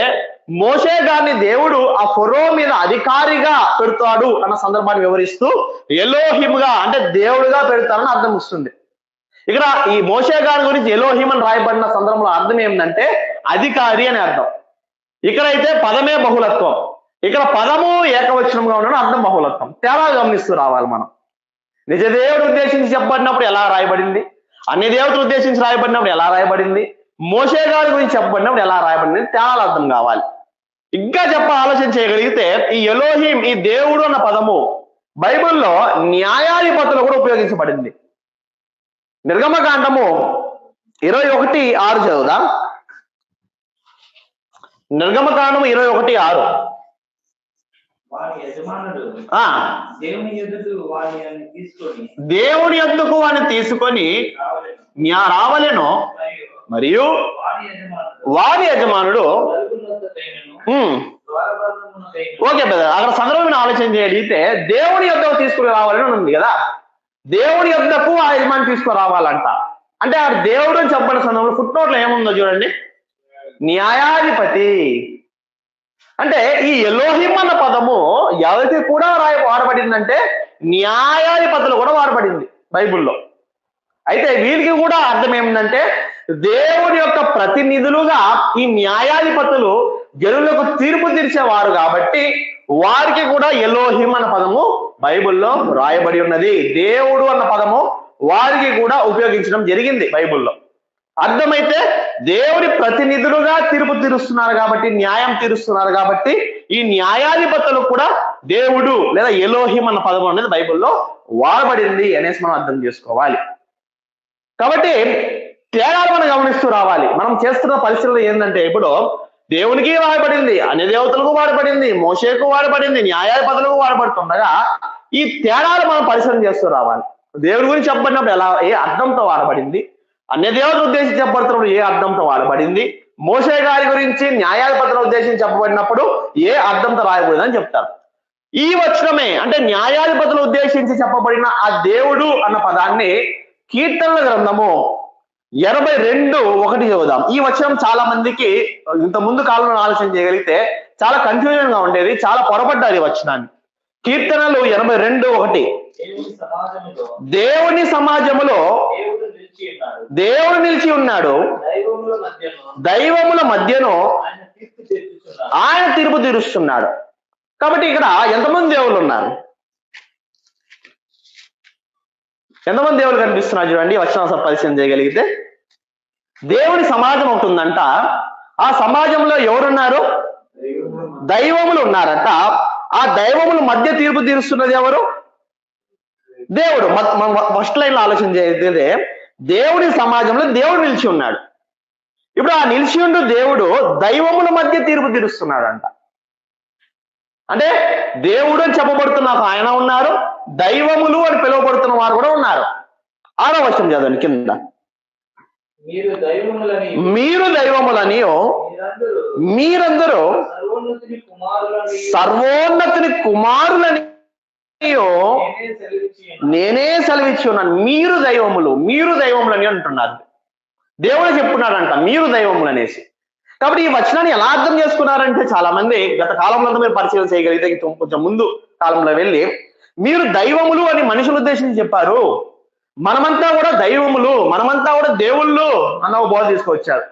మోషే గారిని దేవుడు ఆ ఫరో మీద అధికారిగా పెడతాడు అన్న సందర్భాన్ని వివరిస్తూ ఎలోహింగా అంటే దేవుడుగా పెడతాడని అర్థం వస్తుంది. ఇక్కడ ఈ మోషే గారి గురించి ఎలోహిం అని రాయబడిన సందర్భంలో అర్థం ఏంటంటే అధికారి అని అర్థం. ఇక్కడైతే పదమే బహుళత్వం, ఇక్కడ పదము ఏకవచనంగా ఉండడం, అర్థం బహుళత్వం. తేడా గమనిస్తూ రావాలి మనం. నిజ దేవుడు ఉద్దేశించి చెప్పబడినప్పుడు ఎలా రాయబడింది, అన్ని దేవతలు ఉద్దేశించి రాయబడినప్పుడు ఎలా రాయబడింది, మోషే గారి గురించి చెప్పబడినప్పుడు ఎలా రాయబడింది, తేడా అర్థం కావాలి. ఇంకా ఆలోచన చేయగలిగితే ఈ ఎలోహిం, ఈ దేవుడు అన్న పదము బైబిల్లో న్యాయాధిపతులు కూడా ఉపయోగించబడింది. నిర్గమకాండము 21:6 చదువుదాం. నిర్గమకాండము 21:6. దేవుని యొద్దకు వాడిని తీసుకొని రావలెను, మరియు వారి యజమానుడు ఓకే బ్రదర్, అక్కడ సందర్భం ఆలోచన చేయగలిగితే దేవుని యొద్దకు తీసుకుని రావాలని ఉంది కదా. దేవుని యొద్దకు ఆ యజమాని తీసుకురావాలంట. అంటే ఆ దేవుడు అని చెప్పబడిన సందర్భంలో ఫుట్ నోట్లో ఏముందో చూడండి, న్యాయాధిపతి. అంటే ఈ ఎలోహిం అన్న పదము ఎవరికి కూడా వాడబడిందంటే న్యాయాధిపతులు కూడా వాడబడింది బైబిల్లో. అయితే వీరికి కూడా అర్థం ఏమిటంటే దేవుడి యొక్క ప్రతినిధులుగా ఈ న్యాయాధిపతులు జనులకు తీర్పు తీర్చేవారు కాబట్టి వారికి కూడా ఎలోహిం అన్న పదము బైబిల్లో రాయబడి ఉన్నది. దేవుడు అన్న పదము వారికి కూడా ఉపయోగించడం జరిగింది బైబిల్లో. అర్థమైతే దేవుడి ప్రతినిధులుగా తీర్పు తీరుస్తున్నారు కాబట్టి, న్యాయం తీరుస్తున్నారు కాబట్టి ఈ న్యాయాధిపతులు కూడా దేవుడు లేదా ఎలోహిం అన్న పదం అనేది బైబిల్లో వాడబడింది అనేసి మనం అర్థం చేసుకోవాలి. కాబట్టి తేడాలు మనం గమనిస్తూ రావాలి. మనం చేస్తున్న పరిస్థితులు ఏంటంటే ఇప్పుడు దేవునికి వాడబడింది, అన్య దేవతలకు వాడబడింది, మోషేకు వాడబడింది, న్యాయాధిపతులకు వాడబడుతుండగా ఈ తేడాలు మనం పరిశీలన చేస్తూ రావాలి. దేవుడి గురించి చెప్పబడినప్పుడు ఎలా, ఏ అర్థంతో వాడబడింది, అన్య దేవతలు ఉద్దేశించి చెప్పబడుతున్నప్పుడు ఏ అర్థంతో వాడబడింది, మోషే గారి గురించి న్యాయాధిపతుల ఉద్దేశించి చెప్పబడినప్పుడు ఏ అర్థంతో రాయబడిందని చెప్తారు. ఈ వచనమే అంటే న్యాయాధిపతులు ఉద్దేశించి చెప్పబడిన ఆ దేవుడు అన్న పదాన్ని కీర్తనల గ్రంథము 82:1 చదువుదాం. ఈ వచనం చాలా మందికి ఇంత ముందు కాలంలో ఆలోచన చేయగలిగితే చాలా కన్ఫ్యూజన్ గా ఉండేది, చాలా పొరపడ్డారు ఈ వచనాన్ని. కీర్తనలు 82:1 దేవుని సమాజములో దేవుడు నిలిచి ఉన్నాడు, దైవముల మధ్యను ఆయన తీర్పు తీరుస్తున్నాడు. కాబట్టి ఇక్కడ ఎంతమంది దేవుళ్ళు ఉన్నారు, ఎంతమంది దేవుళ్ళు కనిపిస్తున్నారు చూడండి. వచనం పరిశీలన చేయగలిగితే దేవుని సమాజం ఒకటి ఉందంట. ఆ సమాజంలో ఎవరున్నారు, దైవములు ఉన్నారట. ఆ దైవముల మధ్య తీర్పు తీరుస్తున్నది ఎవరు, దేవుడు. ఫస్ట్ లైన్ లో ఆలోచన చేస్తే దేవుని సమాజంలో దేవుడు నిలిచి ఉన్నాడు. ఇప్పుడు ఆ నిలిచి ఉండు దేవుడు దైవముల మధ్య తీర్పు తీరుస్తున్నాడంట. అంటే దేవుడు అని చెప్పబడుతున్న ఆయన ఉన్నారు, దైవములు అని పిలువబడుతున్న వారు కూడా ఉన్నారు. 6వ వచనం చదవండి కింద. మీరు దైవములని మీరందరూ సర్వోన్నతుని కుమారులని నేనే సెలవిచ్చి ఉన్నాను. మీరు దైవములు, మీరు దైవములని అంటున్నారు. దేవుడు చెప్తున్నాడంట మీరు దైవములు అనేసి. కాబట్టి ఈ వచనాన్ని ఎలా అర్థం చేసుకున్నారంటే చాలా మంది గత కాలంలో మీరు పరిశీలన చేయగలిగితే కొంచెం ముందు కాలంలో వెళ్ళి మీరు దైవములు అని మనుషుల ఉద్దేశించి చెప్పారు, మనమంతా కూడా దైవములు, మనమంతా కూడా దేవుళ్ళు అన్న బోధ తీసుకొచ్చారు.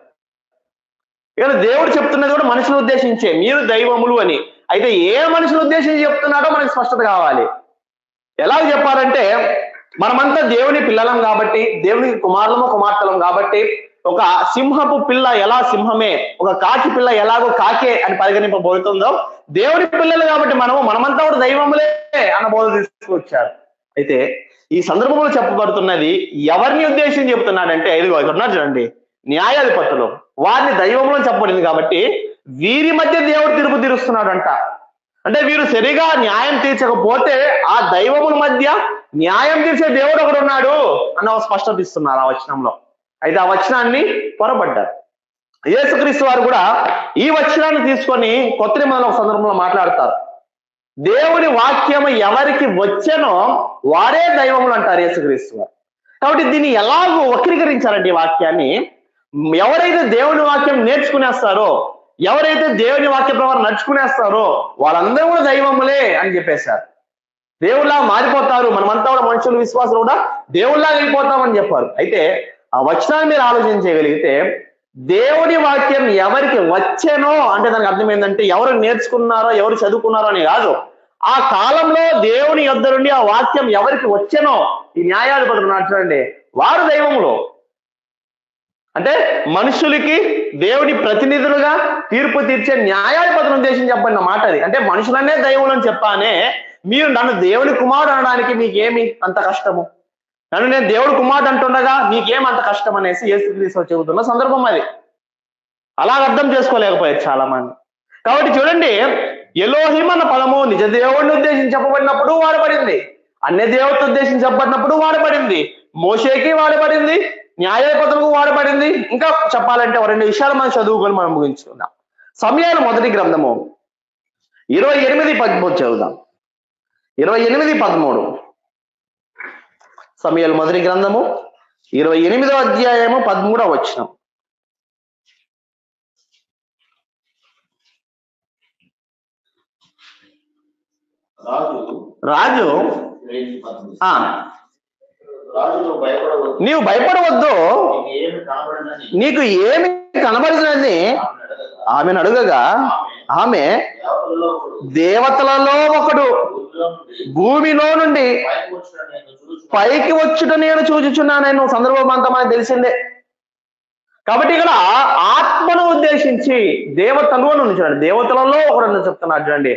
ఇక్కడ దేవుడు చెప్తున్నది కూడా మనుషులు ఉద్దేశించే మీరు దైవములు అని. అయితే ఏ మనుషులు ఉద్దేశించి చెప్తున్నాడో మనకి స్పష్టత కావాలి. ఎలా చెప్పారంటే మనమంతా దేవుని పిల్లలం కాబట్టి, దేవునికి కుమారులము కుమార్తెలం కాబట్టి, ఒక సింహపు పిల్ల ఎలా సింహమే, ఒక కాకి పిల్ల ఎలాగో కాకే అని పరిగణింపబోతుందో దేవుని పిల్లలు కాబట్టి మనమంతా కూడా దైవములే అన్న బోధ తీసుకొచ్చారు. అయితే ఈ సందర్భంలో చెప్పబడుతున్నది ఎవరిని ఉద్దేశించి చెప్తున్నాడంటే ఇదిగో ఇక్కడ ఉన్నారు చూడండి, న్యాయాధిపతులు. వారిని దైవంలో చెప్పబడింది కాబట్టి వీరి మధ్య దేవుడు తీర్పు తీరుస్తున్నాడంట. అంటే వీరు సరిగా న్యాయం తీర్చకపోతే ఆ దైవముల మధ్య న్యాయం తీర్చే దేవుడు ఒకడు ఉన్నాడు అన్న స్పష్టత ఇస్తున్నారు ఆ వచనంలో. అయితే ఆ వచనాన్ని పొరపడ్డారు. యేసుక్రీస్తు వారు కూడా ఈ వచనాన్ని తీసుకొని కొత్త నిబంధనల ఒక సందర్భంలో మాట్లాడతారు. దేవుని వాక్యము ఎవరికి వచ్చెనో వారే దైవములు అంటారు యేసుక్రీస్తు వారు. కాబట్టి దీన్ని ఎలాగో వక్రీకరించారంటే ఈ వాక్యాన్ని, ఎవరైతే దేవుని వాక్యం నేర్చుకునేస్తారో, ఎవరైతే దేవుని వాక్య ప్రకారం నడుచుకునేస్తారో వాళ్ళందరూ కూడా దైవములే అని చెప్పేశారు. దేవుళ్ళగా మారిపోతారు, మనమంతా కూడా మనుషుల విశ్వాసం కూడా దేవుళ్ళగా వెళ్ళిపోతామని చెప్పారు. అయితే ఆ వచనాన్ని మీరు ఆలోచన చేయగలిగితే దేవుని వాక్యం ఎవరికి వచ్చేనో అంటే దానికి అర్థం ఏంటంటే ఎవరు నేర్చుకున్నారో ఎవరు చదువుకున్నారో అని కాదు, ఆ కాలంలో దేవుని యొద్ద నుండి ఆ వాక్యం ఎవరికి వచ్చేనో ఈ న్యాయాధిపతులు చూడండి వారు దైవములు. అంటే మనుషులకి దేవుని ప్రతినిధులుగా తీర్పు తీర్చే న్యాయాధిపతులను ఉద్దేశించి చెప్పబడిన మాట అది. అంటే మనుషులనే దైవములు అని చెప్పానే, మీరు నన్ను దేవుని కుమారుడు అనడానికి మీకేమి అంత కష్టము, నన్ను నేను దేవుడు కుమారుడు అంటుండగా మీకేం అంత కష్టం అనేసి యేసుక్రీస్తు చెబుతున్న సందర్భం అది. అలా అర్థం చేసుకోలేకపోయారు చాలా మంది. కాబట్టి చూడండి, ఎలోహిం అన్న పదము నిజ దేవుడిని ఉద్దేశించి చెప్పబడినప్పుడు వాడబడింది, అన్య దేవత ఉద్దేశించి చెప్పబడినప్పుడు వాడబడింది, మోషేకి వాడబడింది, న్యాయాధిపతులకు వాడబడింది. ఇంకా చెప్పాలంటే 2 విషయాలు మనం చదువుకొని మనం ముగించుకుందాం. సమయాల మొదటి గ్రంథము 28:13 చదువుదాం. 28:13 సమయాల మొదటి గ్రంథము 28వ అధ్యాయము 13వ వచనం. రాజు ఆ నీవు భయపడవద్దు, నీకు ఏమి కనబడినది ఆమెను అడుగగా ఆమె దేవతలలో ఒకడు భూమిలో నుండి పైకి వచ్చుట నేను చూచుచున్నాను. సందర్భం అంతా మనకు తెలిసిందే. కాబట్టి ఇక్కడ ఆత్మను ఉద్దేశించి దేవతలు అని ఉంచాడు, దేవతలలో ఒకడు చెప్తున్నాడు చూడండి.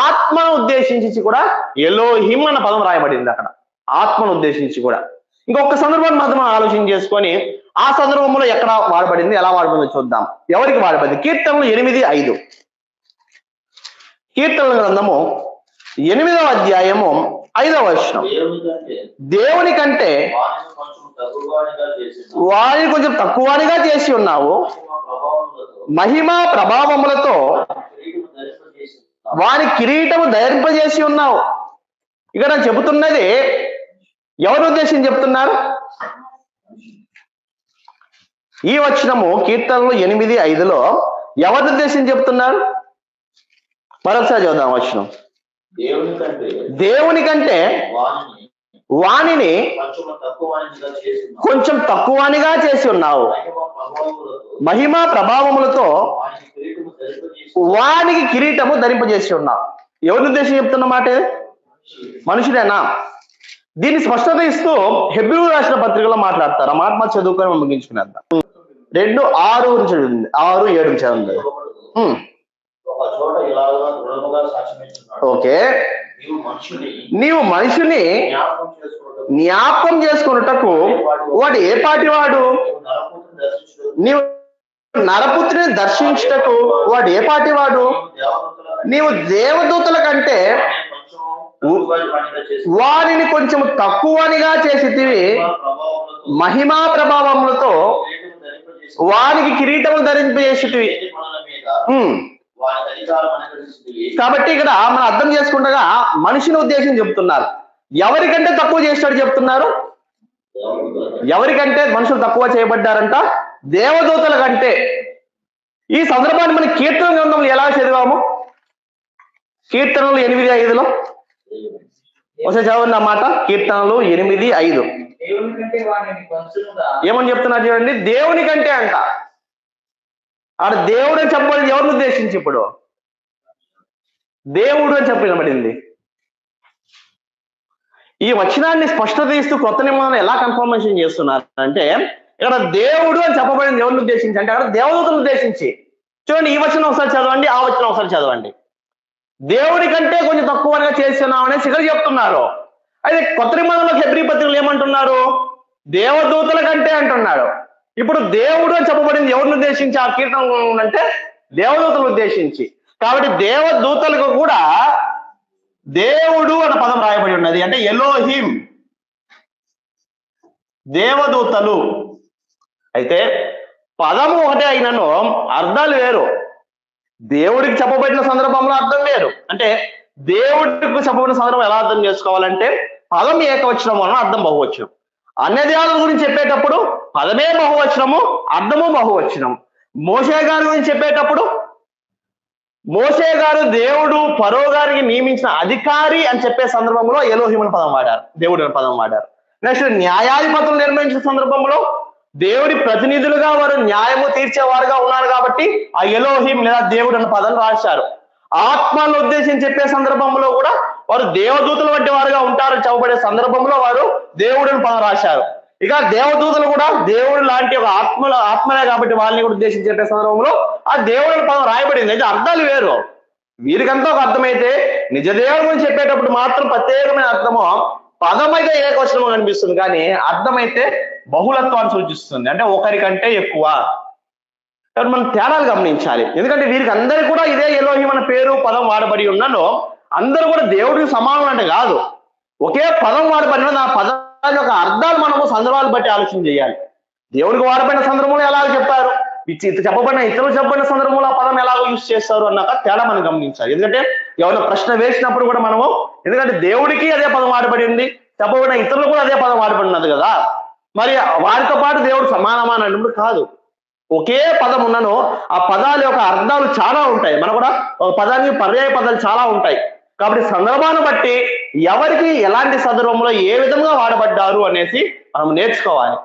ఆత్మను ఉద్దేశించి కూడా ఎలోహిం అన్న పదం రాయబడింది అక్కడ, ఆత్మను ఉద్దేశించి కూడా. ఇంకొక సందర్భాన్ని మాత్రం ఆలోచన చేసుకొని ఆ సందర్భంలో ఎక్కడ వాడబడింది, ఎలా వాడబడిందో చూద్దాం. ఎవరికి వాడబడింది? కీర్తనలు 8:5. కీర్తనల గ్రంథము 8వ అధ్యాయము 5వ వచనం. దేవుని కంటే వారిని కొంచెం తక్కువగా చేసి ఉన్నావు, మహిమా ప్రభావములతో వారి కిరీటము ధరింపజేసి ఉన్నావు. ఇక్కడ చెబుతున్నది ఎవరి ఉద్దేశం చెప్తున్నారు? ఈ వచనము కీర్తనలు 8:5లో ఎవరి ఉద్దేశం చెప్తున్నారు? మరొకసారి చూద్దాం వచనం. దేవుని కంటే వాణిని కొంచెం తక్కువనిగా చేసి ఉన్నావు, మహిమా ప్రభావములతో వానికి కిరీటము ధరింపజేసి ఉన్నావు. ఎవరి ఉద్దేశం చెప్తున్న మాట? మనుషుడేనా? దీన్ని స్పష్టత ఇస్తూ హెబ్రీ రాసిన పత్రికలో మాట్లాడతారు. ఆ మాట చదువుకొని ముగించుకునేద్దాం. 2:6-7 చదువుతుంది. ఓకే, నీవు మనిషిని జ్ఞాపకం చేసుకున్నటకు వాడు ఏ పాటి వాడు? నీవు నరపుత్రిని దర్శించుటకు వాడు ఏ పాటి వాడు? నీవు దేవదూతల కంటే వారిని కొంచెం తక్కువనిగా చేసితివి, మహిమా ప్రభావములతో వారికి కిరీటము ధరింపజేసితివి. కాబట్టి ఇక్కడ మనం అర్థం చేసుకుంటగా మనిషిని ఉద్దేశం చెప్తున్నారు. ఎవరికంటే తక్కువ చేస్తాడు చెప్తున్నారు? ఎవరికంటే మనుషులు తక్కువ చేయబడ్డారంట? దేవదూతల కంటే. ఈ సందర్భాన్ని మనం కీర్తన గ్రంథంలో ఎలా చదివాము? కీర్తనలు 8:5లో ఒకసారి చదవండి అన్నమాట. కీర్తనలు 8:5 ఏమని చెప్తున్నారు చూడండి. దేవుని కంటే అంట. ఆడ దేవుడు అని చెప్పబడింది ఎవరిని ఉద్దేశించి? ఇప్పుడు దేవుడు అని చెప్పబడింది. ఈ వచనాన్ని స్పష్టత ఇస్తూ కొత్త నిబంధన ఎలా కన్ఫర్మేషన్ చేస్తున్నారు అంటే, ఇక్కడ దేవుడు అని చెప్పబడింది ఎవరిని ఉద్దేశించి అంటే అక్కడ దేవదూతలను ఉద్దేశించి. చూడండి, ఈ వచనం ఒకసారి చదవండి, ఆ వచనం ఒకసారి చదవండి. దేవుడి కంటే కొంచెం తక్కువగా చేస్తున్నాం అనేసి ఇక్కడ చెప్తున్నారు. అయితే కొత్త నిబంధనలో హెబ్రీ పత్రికలు ఏమంటున్నారు? దేవదూతల కంటే అంటున్నారు. ఇప్పుడు దేవుడు అని చెప్పబడింది ఎవరిని ఉద్దేశించి ఆ కీర్తన అంటే దేవదూతలు ఉద్దేశించి. కాబట్టి దేవదూతలకు కూడా దేవుడు అన్న పదం రాయబడి ఉన్నది. అంటే ఎలోహిం, దేవదూతలు. అయితే పదము ఒకటే అయినను అర్థాలు వేరు. దేవుడికి చెప్పబడిన సందర్భంలో అర్థం వేరు. అంటే దేవుడికి చెప్పబడిన సందర్భం ఎలా అర్థం చేసుకోవాలంటే పదం ఏకవచనం వలన అర్థం బహువచనం. అన్యదేవతల గురించి చెప్పేటప్పుడు పదమే బహువచనము, అర్థము బహువచనం. మోషే గారి గురించి చెప్పేటప్పుడు మోషే గారు దేవుడు ఫరో గారికి నియమించిన అధికారి అని చెప్పే సందర్భంలో ఎలోహిం అనే పదం వాడారు, దేవుడు అనే పదం వాడారు. నెక్స్ట్ న్యాయాధిపతులు నిర్మించిన సందర్భంలో దేవుడి ప్రతినిధులుగా వారు న్యాయము తీర్చేవారుగా ఉన్నారు కాబట్టి ఆ ఎలోహిం లేదా దేవుడు అన్న పదం రాశారు. ఆత్మను ఉద్దేశించి చెప్పే సందర్భంలో కూడా వారు దేవదూతల వంటి వారుగా ఉంటారని చెప్పబడే సందర్భంలో వారు దేవుడు అని పదం రాశారు. ఇక దేవదూతలు కూడా దేవుడు లాంటి ఒక ఆత్మలే కాబట్టి వాళ్ళని కూడా ఉద్దేశించి చెప్పే సందర్భంలో ఆ దేవుడు పదం రాయబడింది. అయితే అర్థాలు వేరు. వీరికంతా ఒక అర్థమైతే నిజ దేవుడి గురించి చెప్పేటప్పుడు మాత్రం ప్రత్యేకమైన అర్థము పదమైతే ఏకవచనము కనిపిస్తుంది, కానీ అర్థమైతే బహుళత్వాన్ని సూచిస్తుంది. అంటే ఒకరికంటే ఎక్కువ. కాబట్టి మనం తేడాలు గమనించాలి. ఎందుకంటే వీరికి అందరికీ కూడా ఇదే ఎలోహిం అనే పేరు పదం వాడబడి ఉన్నాను. అందరూ కూడా దేవుడికి సమానం అంటే కాదు, ఒకే పదం వాడబడిన ఆ పదం యొక్క అర్థాలు మనము సందర్భాలు బట్టి ఆలోచన చేయాలి. దేవుడికి వాడబడిన సందర్భంలో ఎలాగ చెప్పారు, చెప్పబడిన ఇతరులు చెప్పబడిన సందర్భంలో ఆ పదం ఎలాగో యూజ్ చేస్తారు అన్నాక తేడా మనం గమనించాలి. ఎందుకంటే ఎవరైనా ప్రశ్న వేసినప్పుడు కూడా మనము, ఎందుకంటే దేవుడికి అదే పదం వాడబడింది, చెప్పబడిన ఇతరులు కూడా అదే పదం వాడబడినది కదా. మరి వారితో పాటు దేవుడు సమానమా అని అన్నప్పుడు కాదు. ఒకే పదం ఉన్నను ఆ పదాల యొక్క అర్థాలు చాలా ఉంటాయి. మన కూడా ఒక పదానికి పర్యాయ పదాలు చాలా ఉంటాయి. కాబట్టి సందర్భాన్ని బట్టి ఎవరికి ఎలాంటి సందర్భంలో ఏ విధంగా వాడబడ్డారు అనేసి మనం నేర్చుకోవాలి.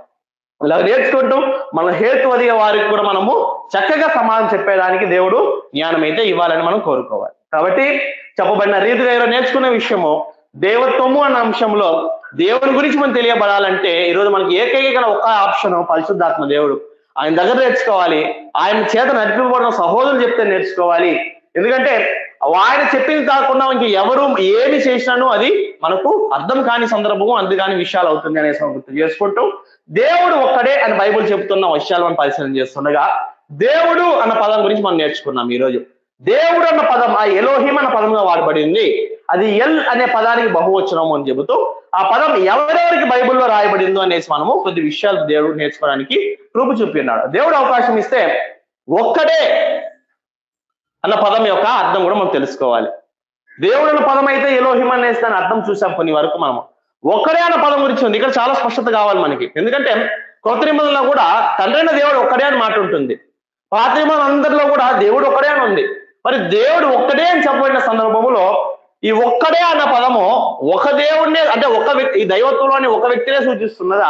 ఇలా నేర్చుకుంటూ మన హేతువదిగా వారికి కూడా మనము చక్కగా సమాధానం చెప్పేదానికి దేవుడు జ్ఞానం అయితే ఇవ్వాలని మనం కోరుకోవాలి. కాబట్టి చెప్పబడిన రీతిగా నేర్చుకున్న విషయము దేవత్వము అన్న అంశంలో దేవుని గురించి మనం తెలియబడాలంటే ఈరోజు మనకి ఏకైక ఒక్క ఆప్షన్ పరిశుద్ధాత్మ దేవుడు. ఆయన దగ్గర నేర్చుకోవాలి. ఆయన చేత నడిపింపబడిన సహోదరులు చెప్తే నేర్చుకోవాలి. ఎందుకంటే ఆయన చెప్పింది కాకుండా ఇంక ఎవరు ఏమి చేసినాను అది మనకు అర్థం కాని సందర్భము అందుకాని విషయాలు అవుతుంది అనేసి మనం గుర్తు చేసుకుంటూ దేవుడు ఒక్కడే అని బైబుల్ చెప్తున్న విషయాలు మనం పరిశీలన చేస్తుండగా దేవుడు అన్న పదం గురించి మనం నేర్చుకున్నాం. ఈరోజు దేవుడు అన్న పదం ఆ ఎలోహిం అన్న పదంగా వాడబడింది. అది ఎల్ అనే పదానికి బహువచనం అని చెబుతూ ఆ పదం ఎవరెవరికి బైబిల్లో రాయబడిందో అనేసి మనము కొద్ది విషయాలు దేవుడు నేర్చుకోవడానికి రూపు చూపినాడు. దేవుడు అవకాశం ఇస్తే ఒక్కడే అన్న పదం యొక్క అర్థం కూడా మనం తెలుసుకోవాలి. దేవుడు అన్న పదం అయితే ఎలోహిం అనేసి దాని అర్థం చూసాం కొన్ని వరకు. మనము ఒక్కడే అన్న పదం గురించి ఉంది. ఇక్కడ చాలా స్పష్టత కావాలి మనకి. ఎందుకంటే కొత్త నిబంధనలో కూడా తండ్రైన దేవుడు ఒక్కడే అని మాట ఉంటుంది. పాత నిబంధన అందరిలో కూడా దేవుడు ఒక్కడే అని ఉంది. మరి దేవుడు ఒక్కడే అని చెప్పబడిన సందర్భంలో ఈ ఒక్కడే అన్న పదము ఒక దేవుడినే అంటే ఒక వ్యక్తి ఈ దైవత్వంలోని ఒక వ్యక్తినే సూచిస్తున్నదా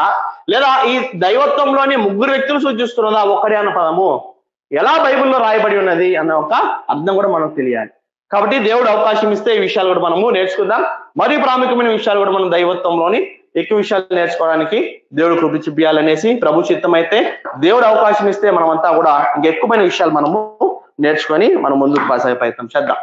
లేదా ఈ దైవత్వంలోని ముగ్గురు వ్యక్తులు సూచిస్తున్నదా ఒక్కడే అన్న పదము ఎలా బైబిల్లో రాయబడి ఉన్నది అన్న ఒక అర్థం కూడా మనకు తెలియాలి. కాబట్టి దేవుడు అవకాశం ఇస్తే ఈ విషయాలు కూడా మనము నేర్చుకుందాం. మరీ ప్రాముఖ్యమైన విషయాలు కూడా మనం దైవత్వంలోని ఎక్కువ విషయాలు నేర్చుకోవడానికి దేవుడు కృప చూపించాలనేసి ప్రభు చిత్తం అయితే దేవుడు అవకాశం ఇస్తే మనమంతా కూడా ఇంకెక్కువైన విషయాలు మనము నేర్చుకొని మనం ముందుకు ప్రయత్నం చేద్దాం.